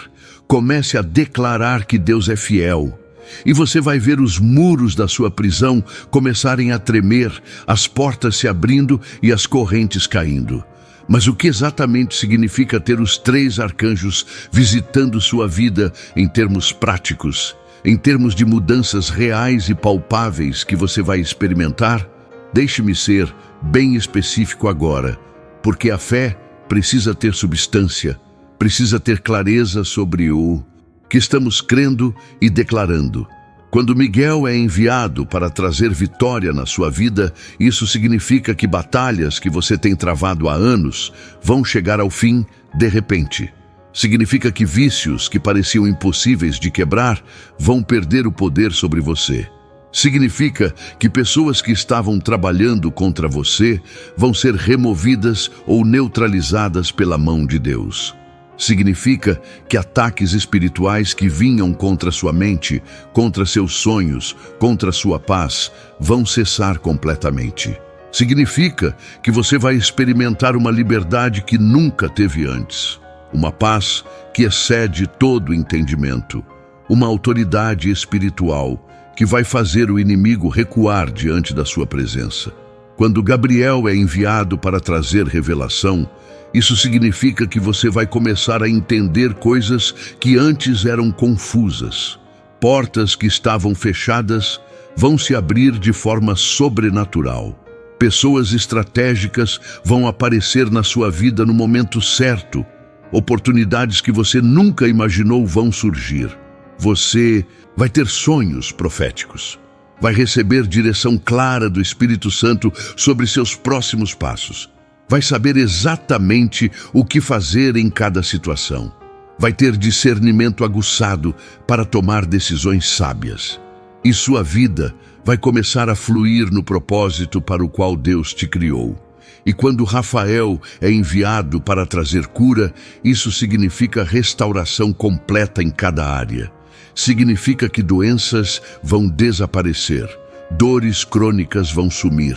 comece a declarar que Deus é fiel. E você vai ver os muros da sua prisão começarem a tremer, as portas se abrindo e as correntes caindo. Mas o que exatamente significa ter os 3 arcanjos visitando sua vida em termos práticos, em termos de mudanças reais e palpáveis que você vai experimentar? Deixe-me ser bem específico agora, porque a fé precisa ter substância, precisa ter clareza sobre o que estamos crendo e declarando. Quando Miguel é enviado para trazer vitória na sua vida, isso significa que batalhas que você tem travado há anos vão chegar ao fim de repente. Significa que vícios que pareciam impossíveis de quebrar vão perder o poder sobre você. Significa que pessoas que estavam trabalhando contra você vão ser removidas ou neutralizadas pela mão de Deus. Significa que ataques espirituais que vinham contra sua mente, contra seus sonhos, contra sua paz, vão cessar completamente. Significa que você vai experimentar uma liberdade que nunca teve antes. Uma paz que excede todo entendimento. Uma autoridade espiritual que vai fazer o inimigo recuar diante da sua presença. Quando Gabriel é enviado para trazer revelação, isso significa que você vai começar a entender coisas que antes eram confusas. Portas que estavam fechadas vão se abrir de forma sobrenatural. Pessoas estratégicas vão aparecer na sua vida no momento certo. Oportunidades que você nunca imaginou vão surgir. Você vai ter sonhos proféticos. Vai receber direção clara do Espírito Santo sobre seus próximos passos. Vai saber exatamente o que fazer em cada situação. Vai ter discernimento aguçado para tomar decisões sábias. E sua vida vai começar a fluir no propósito para o qual Deus te criou. E quando Rafael é enviado para trazer cura, isso significa restauração completa em cada área. Significa que doenças vão desaparecer, dores crônicas vão sumir,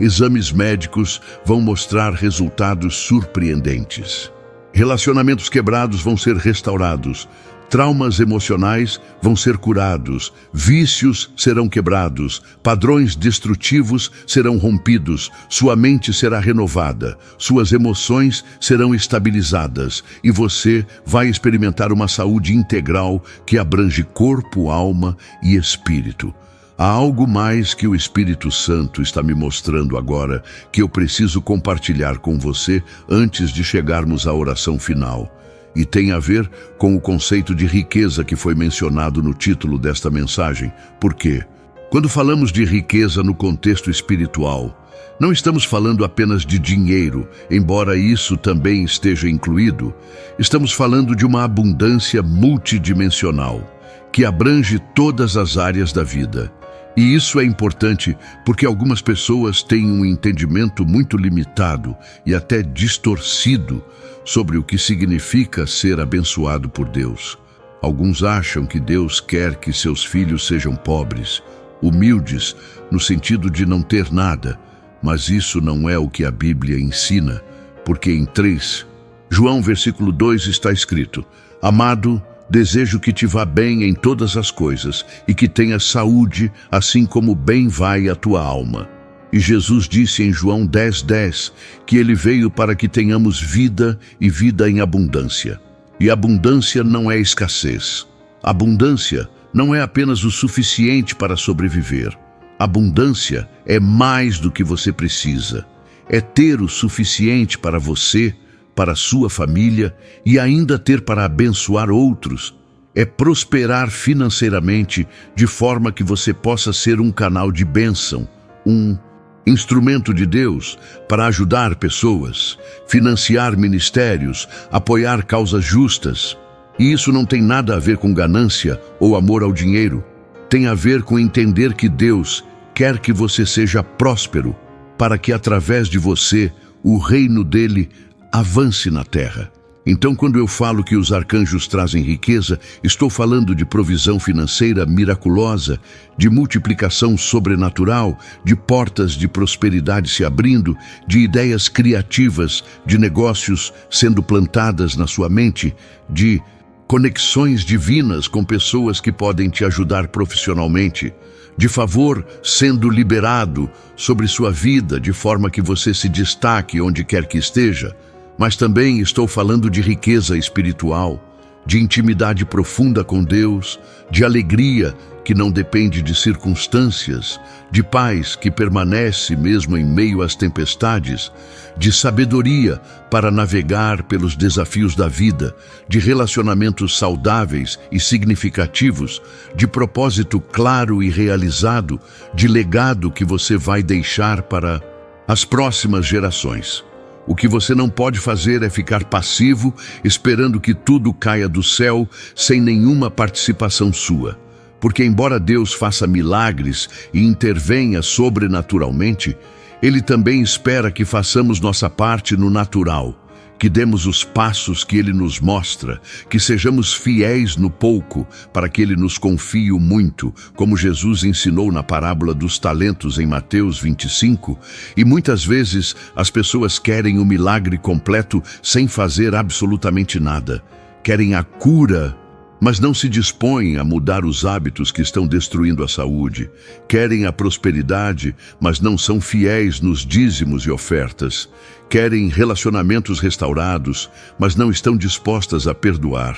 exames médicos vão mostrar resultados surpreendentes. Relacionamentos quebrados vão ser restaurados, traumas emocionais vão ser curados, vícios serão quebrados, padrões destrutivos serão rompidos, sua mente será renovada, suas emoções serão estabilizadas e você vai experimentar uma saúde integral que abrange corpo, alma e espírito. Há algo mais que o Espírito Santo está me mostrando agora que eu preciso compartilhar com você antes de chegarmos à oração final. E tem a ver com o conceito de riqueza que foi mencionado no título desta mensagem. Por quê? Quando falamos de riqueza no contexto espiritual, não estamos falando apenas de dinheiro, embora isso também esteja incluído. Estamos falando de uma abundância multidimensional, que abrange todas as áreas da vida. E isso é importante porque algumas pessoas têm um entendimento muito limitado e até distorcido sobre o que significa ser abençoado por Deus. Alguns acham que Deus quer que seus filhos sejam pobres, humildes, no sentido de não ter nada, mas isso não é o que a Bíblia ensina, porque em 3 João versículo 2 está escrito: Amado, desejo que te vá bem em todas as coisas e que tenhas saúde, assim como bem vai a tua alma. E Jesus disse em João 10:10 que ele veio para que tenhamos vida e vida em abundância. E abundância não é escassez. Abundância não é apenas o suficiente para sobreviver. Abundância é mais do que você precisa. É ter o suficiente para você, para a sua família e ainda ter para abençoar outros. É prosperar financeiramente de forma que você possa ser um canal de bênção, um instrumento de Deus para ajudar pessoas, financiar ministérios, apoiar causas justas. E isso não tem nada a ver com ganância ou amor ao dinheiro. Tem a ver com entender que Deus quer que você seja próspero, para que através de você o reino dele avance na terra. Então, quando eu falo que os arcanjos trazem riqueza, estou falando de provisão financeira miraculosa, de multiplicação sobrenatural, de portas de prosperidade se abrindo, de ideias criativas, de negócios sendo plantadas na sua mente, de conexões divinas com pessoas que podem te ajudar profissionalmente, de favor sendo liberado sobre sua vida de forma que você se destaque onde quer que esteja. Mas também estou falando de riqueza espiritual, de intimidade profunda com Deus, de alegria que não depende de circunstâncias, de paz que permanece mesmo em meio às tempestades, de sabedoria para navegar pelos desafios da vida, de relacionamentos saudáveis e significativos, de propósito claro e realizado, de legado que você vai deixar para as próximas gerações. O que você não pode fazer é ficar passivo, esperando que tudo caia do céu sem nenhuma participação sua. Porque embora Deus faça milagres e intervenha sobrenaturalmente, Ele também espera que façamos nossa parte no natural, que demos os passos que Ele nos mostra, que sejamos fiéis no pouco, para que Ele nos confie o muito, como Jesus ensinou na parábola dos talentos em Mateus 25, e muitas vezes as pessoas querem o milagre completo sem fazer absolutamente nada. Querem a cura mas não se dispõem a mudar os hábitos que estão destruindo a saúde. Querem a prosperidade, mas não são fiéis nos dízimos e ofertas. Querem relacionamentos restaurados, mas não estão dispostas a perdoar.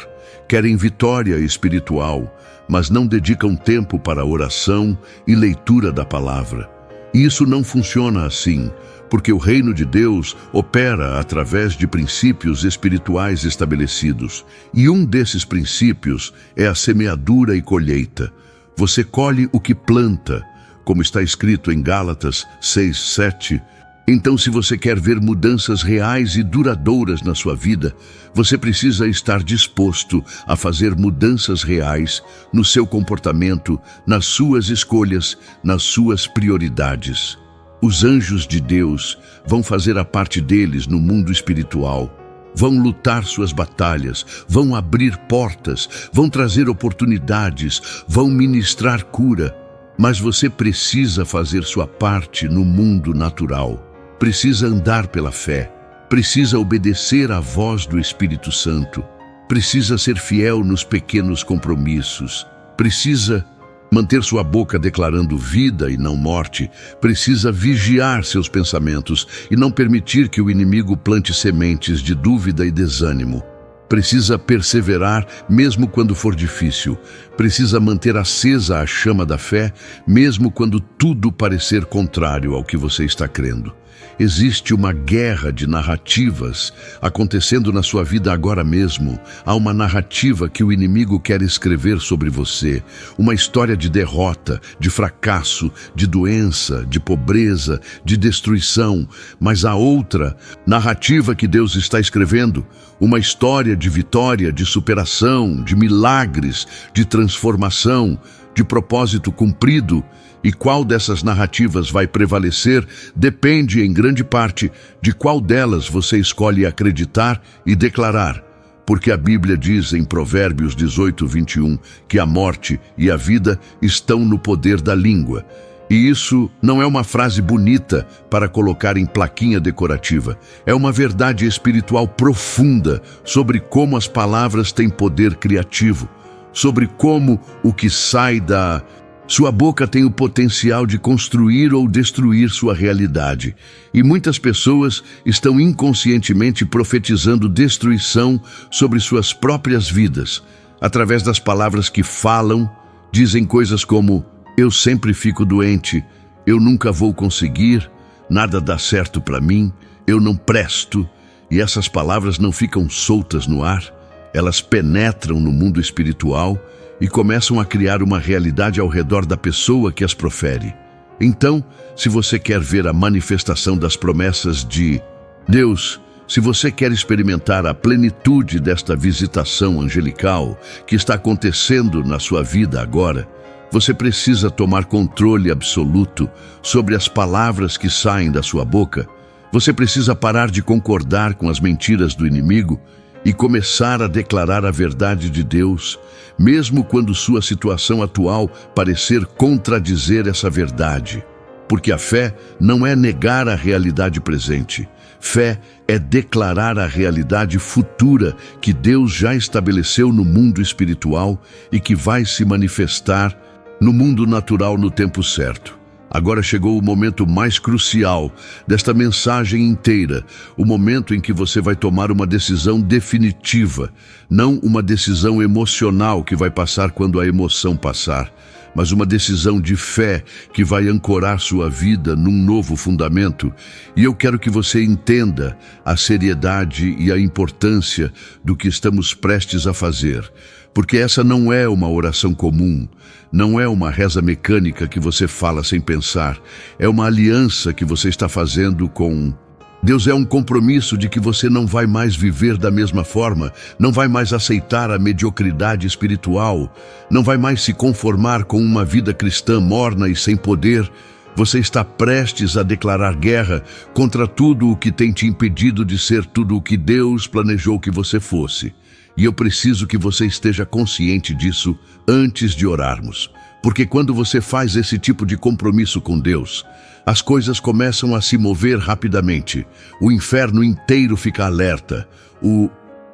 Querem vitória espiritual, mas não dedicam tempo para oração e leitura da palavra. E isso não funciona assim, porque o reino de Deus opera através de princípios espirituais estabelecidos. E um desses princípios é a semeadura e colheita. Você colhe o que planta, como está escrito em Gálatas 6:7. Então, se você quer ver mudanças reais e duradouras na sua vida, você precisa estar disposto a fazer mudanças reais no seu comportamento, nas suas escolhas, nas suas prioridades. Os anjos de Deus vão fazer a parte deles no mundo espiritual. Vão lutar suas batalhas, vão abrir portas, vão trazer oportunidades, vão ministrar cura. Mas você precisa fazer sua parte no mundo natural. Precisa andar pela fé. Precisa obedecer à voz do Espírito Santo. Precisa ser fiel nos pequenos compromissos. Precisa manter sua boca declarando vida e não morte. Precisa vigiar seus pensamentos e não permitir que o inimigo plante sementes de dúvida e desânimo. Precisa perseverar mesmo quando for difícil. Precisa manter acesa a chama da fé, mesmo quando tudo parecer contrário ao que você está crendo. Existe uma guerra de narrativas acontecendo na sua vida agora mesmo. Há uma narrativa que o inimigo quer escrever sobre você. Uma história de derrota, de fracasso, de doença, de pobreza, de destruição. Mas há outra narrativa que Deus está escrevendo. Uma história de vitória, de superação, de milagres, de transformação, de propósito cumprido. E qual dessas narrativas vai prevalecer depende, em grande parte, de qual delas você escolhe acreditar e declarar. Porque a Bíblia diz em Provérbios 18:21 que a morte e a vida estão no poder da língua. E isso não é uma frase bonita para colocar em plaquinha decorativa. É uma verdade espiritual profunda sobre como as palavras têm poder criativo, sobre como o que sai da sua boca tem o potencial de construir ou destruir sua realidade. E muitas pessoas estão inconscientemente profetizando destruição sobre suas próprias vidas. Através das palavras que falam, dizem coisas como: eu sempre fico doente, eu nunca vou conseguir, nada dá certo para mim, eu não presto. E essas palavras não ficam soltas no ar, elas penetram no mundo espiritual e começam a criar uma realidade ao redor da pessoa que as profere. Então, se você quer ver a manifestação das promessas de Deus, se você quer experimentar a plenitude desta visitação angelical que está acontecendo na sua vida agora, você precisa tomar controle absoluto sobre as palavras que saem da sua boca. Você precisa parar de concordar com as mentiras do inimigo e começar a declarar a verdade de Deus, mesmo quando sua situação atual parecer contradizer essa verdade. Porque a fé não é negar a realidade presente. Fé é declarar a realidade futura que Deus já estabeleceu no mundo espiritual e que vai se manifestar no mundo natural no tempo certo. Agora chegou o momento mais crucial desta mensagem inteira, o momento em que você vai tomar uma decisão definitiva, não uma decisão emocional que vai passar quando a emoção passar, mas uma decisão de fé que vai ancorar sua vida num novo fundamento. E eu quero que você entenda a seriedade e a importância do que estamos prestes a fazer, porque essa não é uma oração comum, não é uma reza mecânica que você fala sem pensar, é uma aliança que você está fazendo com Deus. É um compromisso de que você não vai mais viver da mesma forma, não vai mais aceitar a mediocridade espiritual, não vai mais se conformar com uma vida cristã morna e sem poder. Você está prestes a declarar guerra contra tudo o que tem te impedido de ser tudo o que Deus planejou que você fosse. E eu preciso que você esteja consciente disso antes de orarmos. Porque quando você faz esse tipo de compromisso com Deus, as coisas começam a se mover rapidamente. O inferno inteiro fica alerta.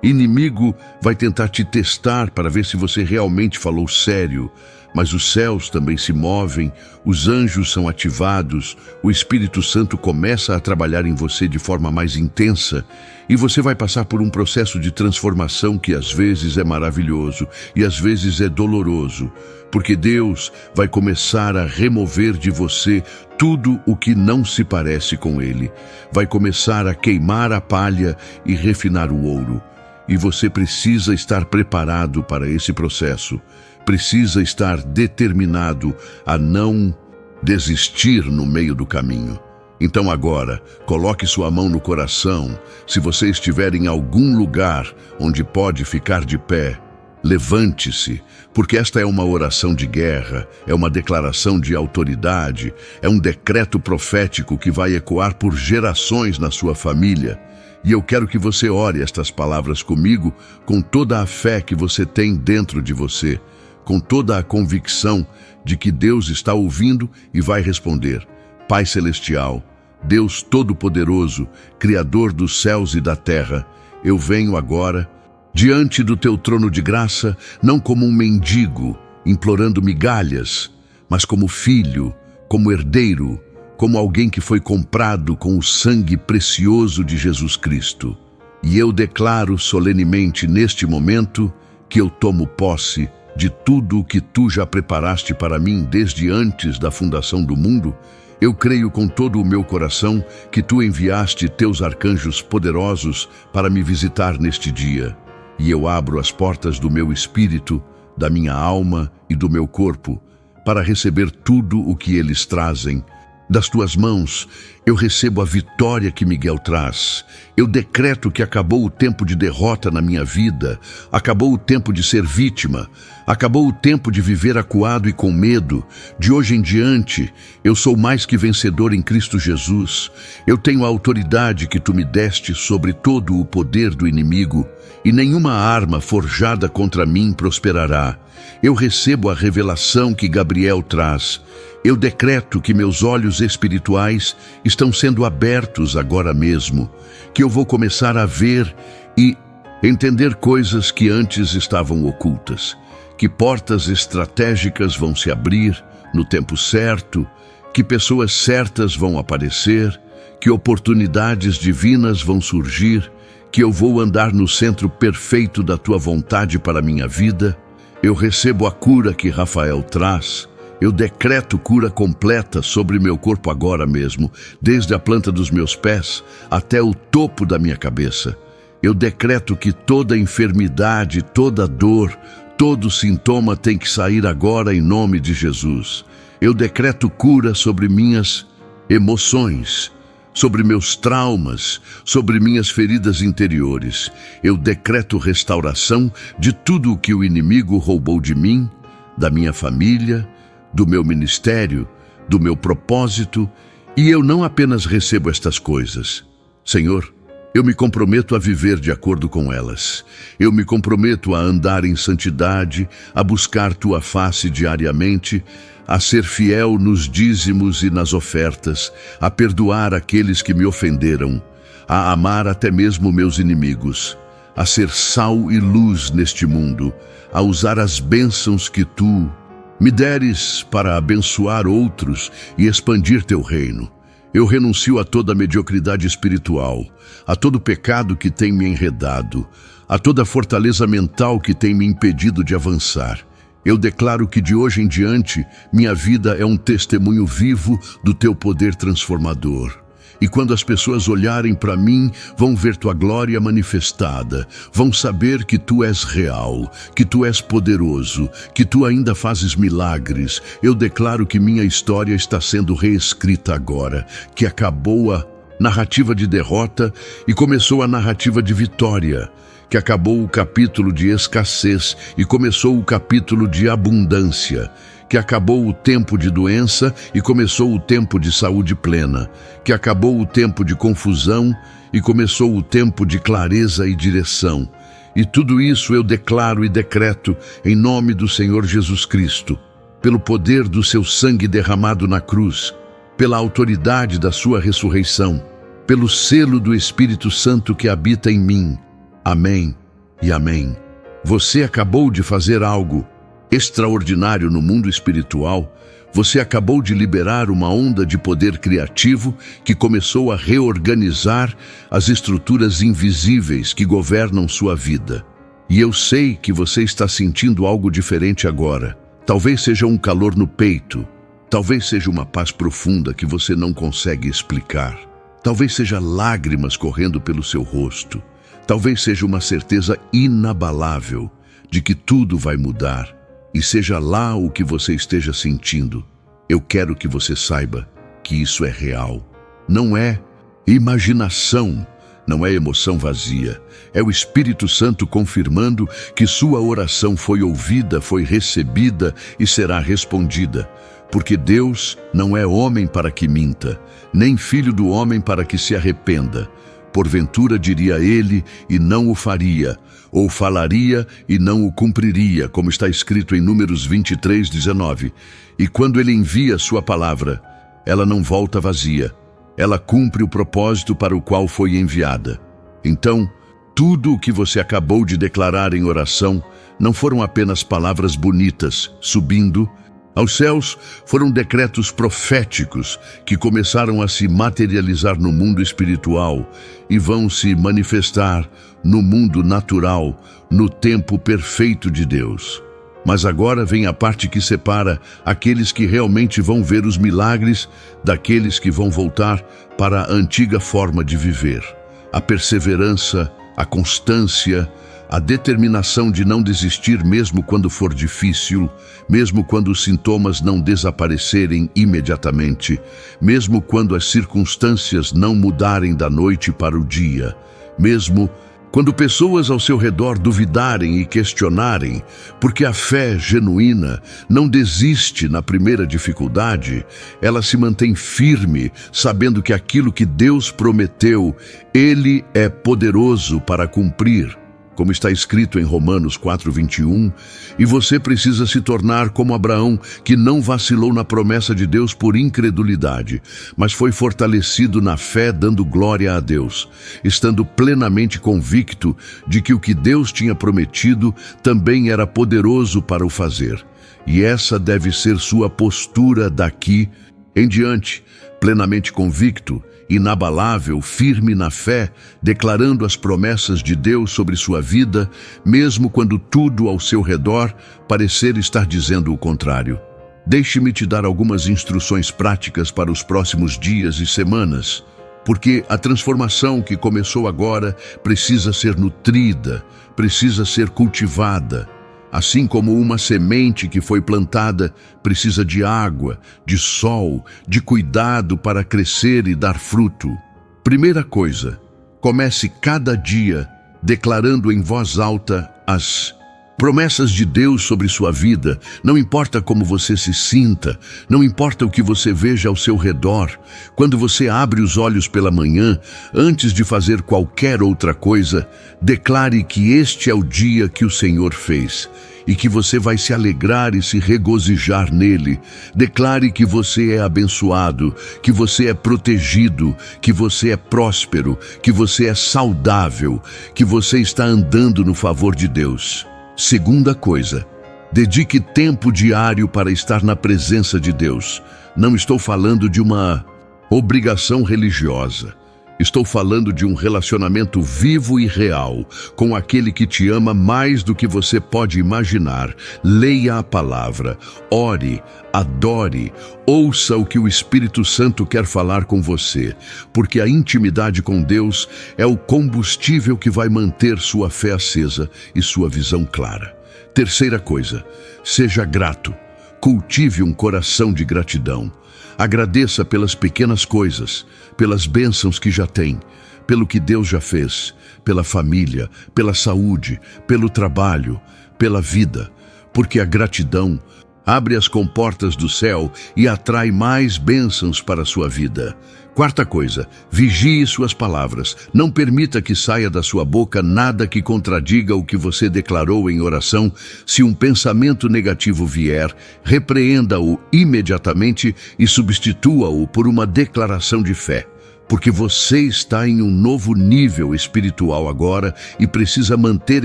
Inimigo vai tentar te testar para ver se você realmente falou sério, mas os céus também se movem, os anjos são ativados, o Espírito Santo começa a trabalhar em você de forma mais intensa e você vai passar por um processo de transformação que às vezes é maravilhoso e às vezes é doloroso, porque Deus vai começar a remover de você tudo o que não se parece com Ele, vai começar a queimar a palha e refinar o ouro. E você precisa estar preparado para esse processo. Precisa estar determinado a não desistir no meio do caminho. Então agora, coloque sua mão no coração. Se você estiver em algum lugar onde pode ficar de pé, levante-se, porque esta é uma oração de guerra, é uma declaração de autoridade, é um decreto profético que vai ecoar por gerações na sua família. E eu quero que você ore estas palavras comigo com toda a fé que você tem dentro de você, com toda a convicção de que Deus está ouvindo e vai responder. Pai Celestial, Deus Todo-Poderoso, Criador dos céus e da terra, eu venho agora diante do teu trono de graça, não como um mendigo, implorando migalhas, mas como filho, como herdeiro, como alguém que foi comprado com o sangue precioso de Jesus Cristo. E eu declaro solenemente neste momento que eu tomo posse de tudo o que tu já preparaste para mim desde antes da fundação do mundo. Eu creio com todo o meu coração que tu enviaste teus arcanjos poderosos para me visitar neste dia. E eu abro as portas do meu espírito, da minha alma e do meu corpo para receber tudo o que eles trazem. Das tuas mãos, eu recebo a vitória que Miguel traz. Eu decreto que acabou o tempo de derrota na minha vida, acabou o tempo de ser vítima, acabou o tempo de viver acuado e com medo. De hoje em diante, eu sou mais que vencedor em Cristo Jesus. Eu tenho a autoridade que tu me deste sobre todo o poder do inimigo, e nenhuma arma forjada contra mim prosperará. Eu recebo a revelação que Gabriel traz. Eu decreto que meus olhos espirituais estão sendo abertos agora mesmo, que eu vou começar a ver e entender coisas que antes estavam ocultas, que portas estratégicas vão se abrir no tempo certo, que pessoas certas vão aparecer, que oportunidades divinas vão surgir, que eu vou andar no centro perfeito da tua vontade para a minha vida. Eu recebo a cura que Rafael traz. Eu decreto cura completa sobre meu corpo agora mesmo, desde a planta dos meus pés até o topo da minha cabeça. Eu decreto que toda enfermidade, toda dor, todo sintoma tem que sair agora em nome de Jesus. Eu decreto cura sobre minhas emoções, sobre meus traumas, sobre minhas feridas interiores. Eu decreto restauração de tudo o que o inimigo roubou de mim, da minha família, do meu ministério, do meu propósito, e eu não apenas recebo estas coisas. Senhor, eu me comprometo a viver de acordo com elas. Eu me comprometo a andar em santidade, a buscar tua face diariamente, a ser fiel nos dízimos e nas ofertas, a perdoar aqueles que me ofenderam, a amar até mesmo meus inimigos, a ser sal e luz neste mundo, a usar as bênçãos que tu me deres para abençoar outros e expandir teu reino. Eu renuncio a toda mediocridade espiritual, a todo pecado que tem me enredado, a toda fortaleza mental que tem me impedido de avançar. Eu declaro que de hoje em diante, minha vida é um testemunho vivo do teu poder transformador. E quando as pessoas olharem para mim, vão ver tua glória manifestada, vão saber que tu és real, que tu és poderoso, que tu ainda fazes milagres. Eu declaro que minha história está sendo reescrita agora, que acabou a narrativa de derrota e começou a narrativa de vitória, que acabou o capítulo de escassez e começou o capítulo de abundância, que acabou o tempo de doença e começou o tempo de saúde plena, que acabou o tempo de confusão e começou o tempo de clareza e direção. E tudo isso eu declaro e decreto em nome do Senhor Jesus Cristo, pelo poder do seu sangue derramado na cruz, pela autoridade da sua ressurreição, pelo selo do Espírito Santo que habita em mim. Amém e amém. Você acabou de fazer algo extraordinário no mundo espiritual. Você acabou de liberar uma onda de poder criativo que começou a reorganizar as estruturas invisíveis que governam sua vida. E eu sei que você está sentindo algo diferente agora. Talvez seja um calor no peito. Talvez seja uma paz profunda que você não consegue explicar. Talvez seja lágrimas correndo pelo seu rosto. Talvez seja uma certeza inabalável de que tudo vai mudar. E seja lá o que você esteja sentindo, eu quero que você saiba que isso é real. Não é imaginação, não é emoção vazia. É o Espírito Santo confirmando que sua oração foi ouvida, foi recebida e será respondida. Porque Deus não é homem para que minta, nem filho do homem para que se arrependa. Porventura diria ele e não o faria, ou falaria e não o cumpriria, como está escrito em Números 23, 19. E quando ele envia sua palavra, ela não volta vazia. Ela cumpre o propósito para o qual foi enviada. Então, tudo o que você acabou de declarar em oração não foram apenas palavras bonitas, subindo aos céus, foram decretos proféticos que começaram a se materializar no mundo espiritual e vão se manifestar no mundo natural, no tempo perfeito de Deus. Mas agora vem a parte que separa aqueles que realmente vão ver os milagres daqueles que vão voltar para a antiga forma de viver. A perseverança, a constância, a determinação de não desistir mesmo quando for difícil, mesmo quando os sintomas não desaparecerem imediatamente, mesmo quando as circunstâncias não mudarem da noite para o dia, mesmo quando pessoas ao seu redor duvidarem e questionarem, porque a fé genuína não desiste na primeira dificuldade, ela se mantém firme, sabendo que aquilo que Deus prometeu, Ele é poderoso para cumprir. Como está escrito em Romanos 4:21, e você precisa se tornar como Abraão, que não vacilou na promessa de Deus por incredulidade, mas foi fortalecido na fé, dando glória a Deus, estando plenamente convicto de que o que Deus tinha prometido também era poderoso para o fazer. E essa deve ser sua postura daqui em diante, plenamente convicto, inabalável, firme na fé, declarando as promessas de Deus sobre sua vida, mesmo quando tudo ao seu redor parecer estar dizendo o contrário. Deixe-me te dar algumas instruções práticas para os próximos dias e semanas, porque a transformação que começou agora precisa ser nutrida, precisa ser cultivada. Assim como uma semente que foi plantada precisa de água, de sol, de cuidado para crescer e dar fruto. Primeira coisa, comece cada dia declarando em voz alta as promessas de Deus sobre sua vida. Não importa como você se sinta, não importa o que você veja ao seu redor. Quando você abre os olhos pela manhã, antes de fazer qualquer outra coisa, declare que este é o dia que o Senhor fez e que você vai se alegrar e se regozijar nele. Declare que você é abençoado, que você é protegido, que você é próspero, que você é saudável, que você está andando no favor de Deus. Segunda coisa, dedique tempo diário para estar na presença de Deus. Não estou falando de uma obrigação religiosa. Estou falando de um relacionamento vivo e real com aquele que te ama mais do que você pode imaginar. Leia a palavra, ore, adore, ouça o que o Espírito Santo quer falar com você, porque a intimidade com Deus é o combustível que vai manter sua fé acesa e sua visão clara. Terceira coisa, seja grato. Cultive um coração de gratidão. Agradeça pelas pequenas coisas, pelas bênçãos que já tem, pelo que Deus já fez, pela família, pela saúde, pelo trabalho, pela vida, porque a gratidão abre as comportas do céu e atrai mais bênçãos para a sua vida. Quarta coisa, vigie suas palavras. Não permita que saia da sua boca nada que contradiga o que você declarou em oração. Se um pensamento negativo vier, repreenda-o imediatamente e substitua-o por uma declaração de fé. porque você está em um novo nível espiritual agora e precisa manter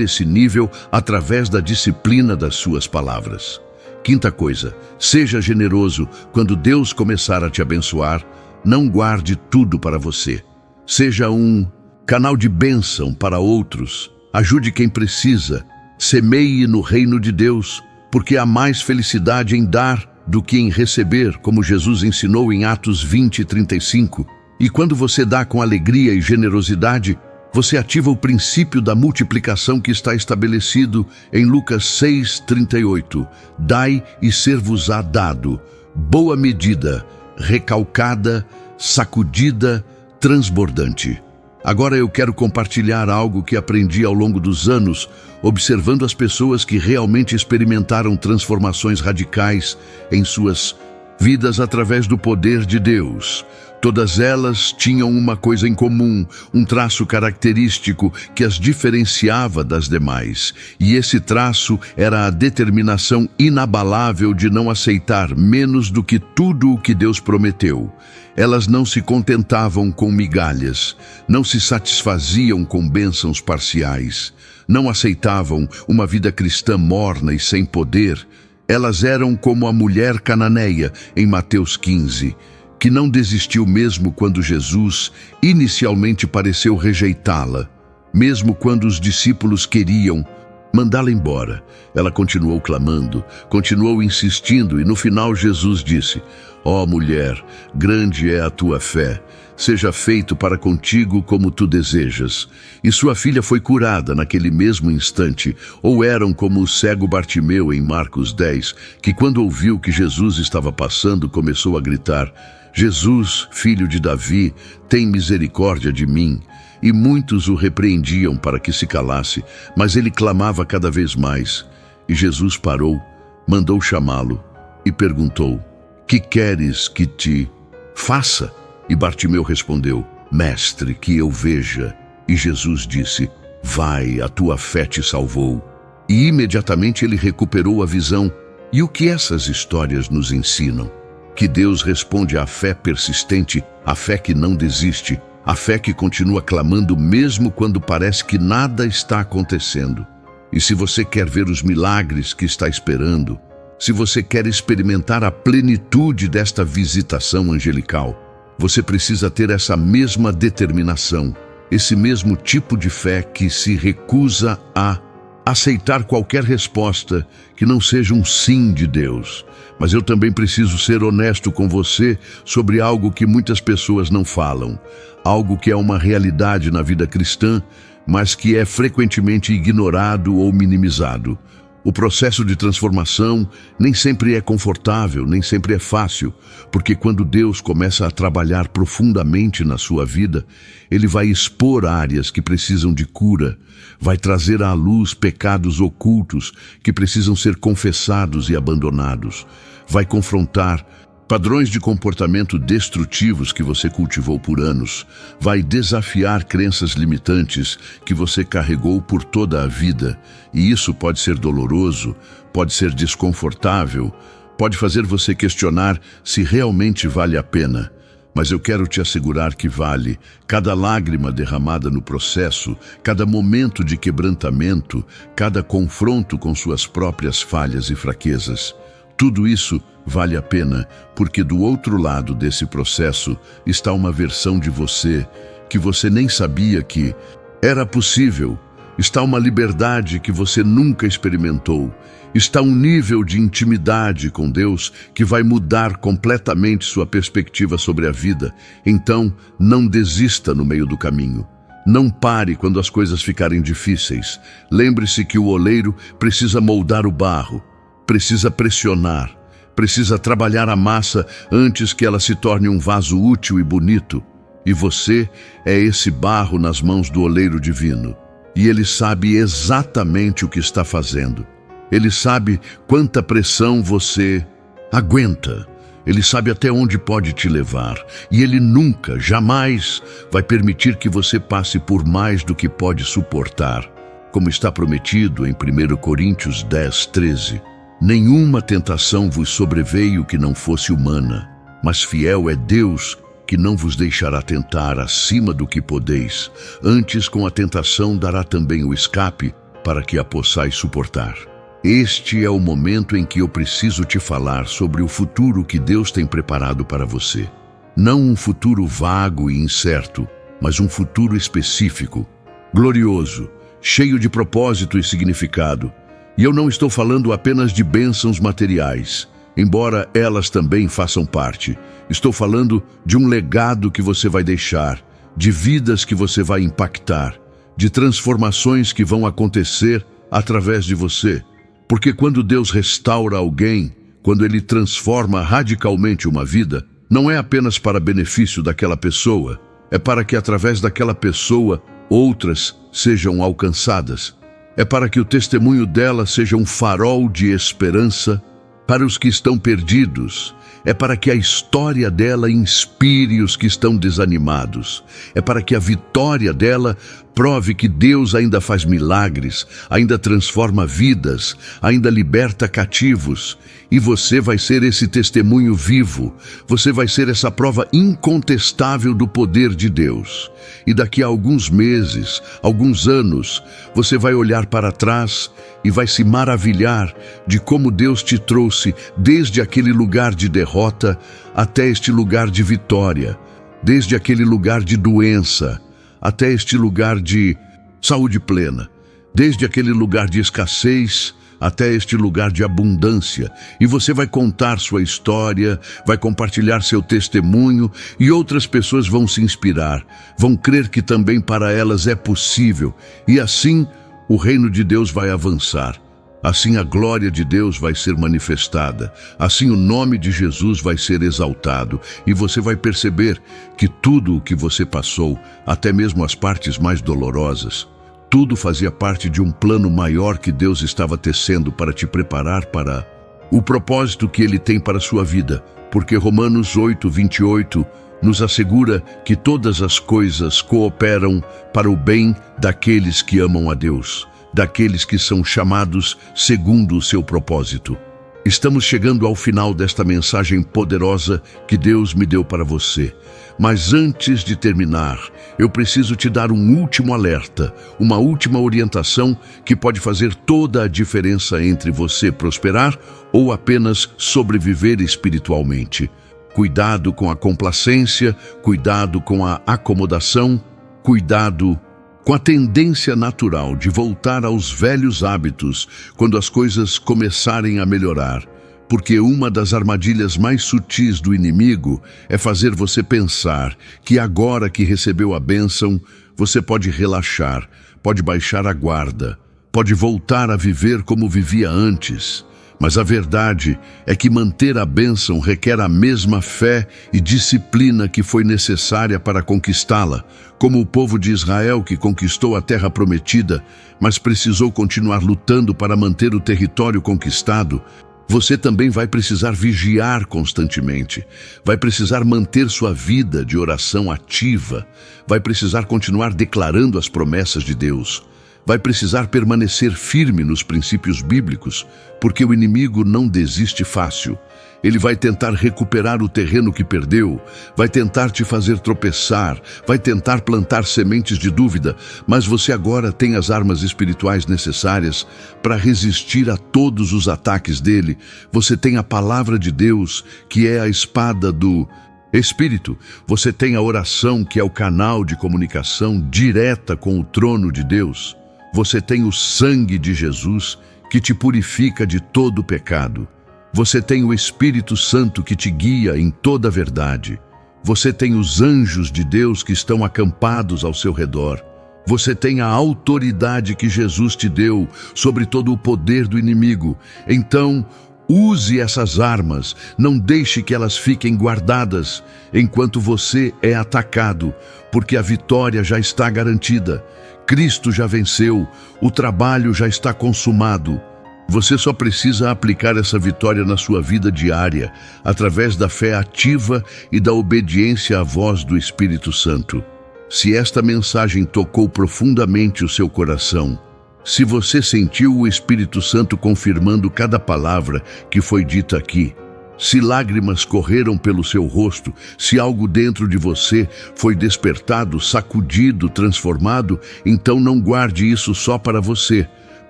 esse nível através da disciplina das suas palavras. Quinta coisa, seja generoso quando Deus começar a te abençoar. Não guarde tudo para você. Seja um canal de bênção para outros. Ajude quem precisa. Semeie no reino de Deus, porque há mais felicidade em dar do que em receber, como Jesus ensinou em Atos 20:35. E quando você dá com alegria e generosidade, você ativa o princípio da multiplicação que está estabelecido em Lucas 6:38. Dai e ser-vos-á dado, boa medida, recalcada, sacudida, transbordante. Agora eu quero compartilhar algo que aprendi ao longo dos anos, observando as pessoas que realmente experimentaram transformações radicais em suas vidas através do poder de Deus. Todas elas tinham uma coisa em comum, um traço característico que as diferenciava das demais. E esse traço era a determinação inabalável de não aceitar menos do que tudo o que Deus prometeu. Elas não se contentavam com migalhas, não se satisfaziam com bênçãos parciais, não aceitavam uma vida cristã morna e sem poder. Elas eram como a mulher cananeia em Mateus 15, que não desistiu mesmo quando Jesus inicialmente pareceu rejeitá-la. Mesmo quando os discípulos queriam mandá-la embora, ela continuou clamando, continuou insistindo e no final Jesus disse: Ó mulher, grande é a tua fé, seja feito para contigo como tu desejas. E sua filha foi curada naquele mesmo instante. Ou eram como o cego Bartimeu em Marcos 10, que quando ouviu que Jesus estava passando, começou a gritar: Jesus, filho de Davi, tem misericórdia de mim. E muitos o repreendiam para que se calasse, mas ele clamava cada vez mais. E Jesus parou, mandou chamá-lo e perguntou: Que queres que te faça? E Bartimeu respondeu: Mestre, que eu veja. E Jesus disse: Vai, a tua fé te salvou. E imediatamente ele recuperou a visão. E o que essas histórias nos ensinam? Que Deus responde à fé persistente, à fé que não desiste, à fé que continua clamando mesmo quando parece que nada está acontecendo. E se você quer ver os milagres que está esperando, se você quer experimentar a plenitude desta visitação angelical, você precisa ter essa mesma determinação, esse mesmo tipo de fé que se recusa a aceitar qualquer resposta que não seja um sim de Deus. Mas eu também preciso ser honesto com você sobre algo que muitas pessoas não falam, algo que é uma realidade na vida cristã, mas que é frequentemente ignorado ou minimizado. O processo de transformação nem sempre é confortável, nem sempre é fácil, porque quando Deus começa a trabalhar profundamente na sua vida, Ele vai expor áreas que precisam de cura, vai trazer à luz pecados ocultos que precisam ser confessados e abandonados, vai confrontar padrões de comportamento destrutivos que você cultivou por anos, vai desafiar crenças limitantes que você carregou por toda a vida. E isso pode ser doloroso, pode ser desconfortável, pode fazer você questionar se realmente vale a pena. Mas eu quero te assegurar que vale. Cada lágrima derramada no processo, cada momento de quebrantamento, cada confronto com suas próprias falhas e fraquezas. Tudo isso vale a pena, porque do outro lado desse processo está uma versão de você que você nem sabia que era possível. Está uma liberdade que você nunca experimentou. Está um nível de intimidade com Deus que vai mudar completamente sua perspectiva sobre a vida. Então, não desista no meio do caminho. Não pare quando as coisas ficarem difíceis. Lembre-se que o oleiro precisa moldar o barro, precisa pressionar, precisa trabalhar a massa antes que ela se torne um vaso útil e bonito. E você é esse barro nas mãos do oleiro divino. E Ele sabe exatamente o que está fazendo. Ele sabe quanta pressão você aguenta. Ele sabe até onde pode te levar. E Ele nunca, jamais vai permitir que você passe por mais do que pode suportar. Como está prometido em 1 Coríntios 10:13. Nenhuma tentação vos sobreveio que não fosse humana, mas fiel é Deus que não vos deixará tentar acima do que podeis, antes com a tentação dará também o escape, para que a possais suportar. Este é o momento em que eu preciso te falar sobre o futuro que Deus tem preparado para você. Não um futuro vago e incerto, mas um futuro específico, glorioso, cheio de propósito e significado. E eu não estou falando apenas de bênçãos materiais, embora elas também façam parte. Estou falando de um legado que você vai deixar, de vidas que você vai impactar, de transformações que vão acontecer através de você. Porque quando Deus restaura alguém, quando Ele transforma radicalmente uma vida, não é apenas para benefício daquela pessoa, é para que através daquela pessoa outras sejam alcançadas. É para que o testemunho dela seja um farol de esperança para os que estão perdidos. É para que a história dela inspire os que estão desanimados. É para que a vitória dela prove que Deus ainda faz milagres, ainda transforma vidas, ainda liberta cativos. E você vai ser esse testemunho vivo. Você vai ser essa prova incontestável do poder de Deus. E daqui a alguns meses, alguns anos, você vai olhar para trás e vai se maravilhar de como Deus te trouxe desde aquele lugar de derrota até este lugar de vitória, desde aquele lugar de doença até este lugar de saúde plena, desde aquele lugar de escassez até este lugar de abundância. E você vai contar sua história, vai compartilhar seu testemunho e outras pessoas vão se inspirar, vão crer que também para elas é possível. E assim o reino de Deus vai avançar. Assim a glória de Deus vai ser manifestada. Assim o nome de Jesus vai ser exaltado. E você vai perceber que tudo o que você passou, até mesmo as partes mais dolorosas, tudo fazia parte de um plano maior que Deus estava tecendo para te preparar para o propósito que Ele tem para a sua vida. Porque Romanos 8:28 nos assegura que todas as coisas cooperam para o bem daqueles que amam a Deus, daqueles que são chamados segundo o seu propósito. Estamos chegando ao final desta mensagem poderosa que Deus me deu para você. Mas antes de terminar, eu preciso te dar um último alerta, uma última orientação que pode fazer toda a diferença entre você prosperar ou apenas sobreviver espiritualmente. Cuidado com a complacência, cuidado com a acomodação, cuidado com a tendência natural de voltar aos velhos hábitos quando as coisas começarem a melhorar. Porque uma das armadilhas mais sutis do inimigo é fazer você pensar que agora que recebeu a bênção, você pode relaxar, pode baixar a guarda, pode voltar a viver como vivia antes. Mas a verdade é que manter a bênção requer a mesma fé e disciplina que foi necessária para conquistá-la, como o povo de Israel que conquistou a terra prometida, mas precisou continuar lutando para manter o território conquistado. Você também vai precisar vigiar constantemente, vai precisar manter sua vida de oração ativa, vai precisar continuar declarando as promessas de Deus, vai precisar permanecer firme nos princípios bíblicos, porque o inimigo não desiste fácil. Ele vai tentar recuperar o terreno que perdeu, vai tentar te fazer tropeçar, vai tentar plantar sementes de dúvida, mas você agora tem as armas espirituais necessárias para resistir a todos os ataques dele. Você tem a palavra de Deus, que é a espada do Espírito. Você tem a oração, que é o canal de comunicação direta com o trono de Deus. Você tem o sangue de Jesus, que te purifica de todo pecado. Você tem o Espírito Santo que te guia em toda a verdade. Você tem os anjos de Deus que estão acampados ao seu redor. Você tem a autoridade que Jesus te deu sobre todo o poder do inimigo. Então, use essas armas, não deixe que elas fiquem guardadas enquanto você é atacado, porque a vitória já está garantida. Cristo já venceu, o trabalho já está consumado. Você só precisa aplicar essa vitória na sua vida diária, através da fé ativa e da obediência à voz do Espírito Santo. Se esta mensagem tocou profundamente o seu coração, se você sentiu o Espírito Santo confirmando cada palavra que foi dita aqui, Se lágrimas correram pelo seu rosto, se algo dentro de você foi despertado, sacudido, transformado, então não guarde isso só para você,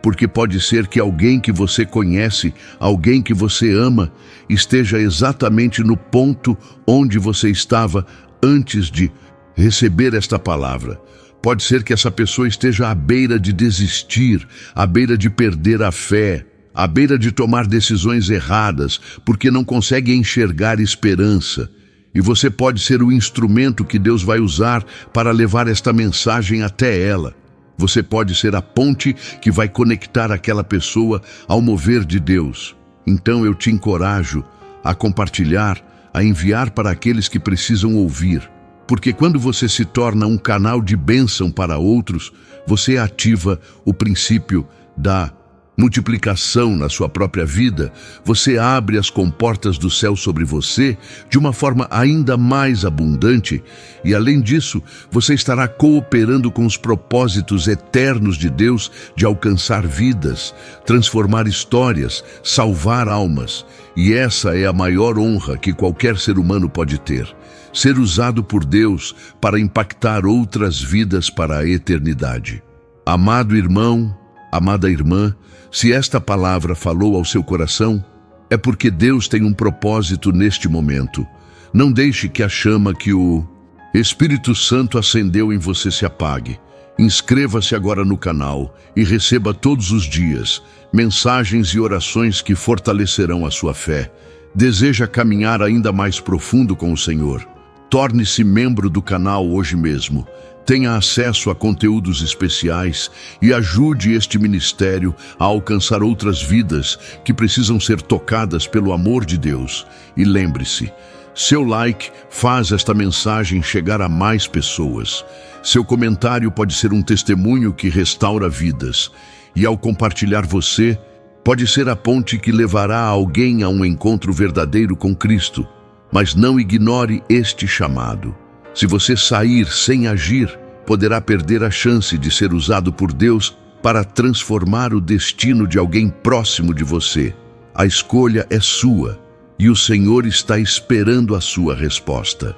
porque pode ser que alguém que você conhece, alguém que você ama, esteja exatamente no ponto onde você estava antes de receber esta palavra. Pode ser que essa pessoa esteja à beira de desistir, à beira de perder a fé, à beira de tomar decisões erradas, porque não consegue enxergar esperança. E você pode ser o instrumento que Deus vai usar para levar esta mensagem até ela. Você pode ser a ponte que vai conectar aquela pessoa ao mover de Deus. Então eu te encorajo a compartilhar, a enviar para aqueles que precisam ouvir. Porque quando você se torna um canal de bênção para outros, você ativa o princípio da multiplicação na sua própria vida, você abre as comportas do céu sobre você de uma forma ainda mais abundante e, além disso, você estará cooperando com os propósitos eternos de Deus de alcançar vidas, transformar histórias, salvar almas. E essa é a maior honra que qualquer ser humano pode ter: ser usado por Deus para impactar outras vidas para a eternidade. Amado irmão, amada irmã, se esta palavra falou ao seu coração, é porque Deus tem um propósito neste momento. Não deixe que a chama que o Espírito Santo acendeu em você se apague. Inscreva-se agora no canal e receba todos os dias mensagens e orações que fortalecerão a sua fé. Deseja caminhar ainda mais profundo com o Senhor? Torne-se membro do canal hoje mesmo. Tenha acesso a conteúdos especiais e ajude este ministério a alcançar outras vidas que precisam ser tocadas pelo amor de Deus. E lembre-se, seu like faz esta mensagem chegar a mais pessoas. Seu comentário pode ser um testemunho que restaura vidas. E ao compartilhar você, pode ser a ponte que levará alguém a um encontro verdadeiro com Cristo. Mas não ignore este chamado. Se você sair sem agir, poderá perder a chance de ser usado por Deus para transformar o destino de alguém próximo de você. A escolha é sua e o Senhor está esperando a sua resposta.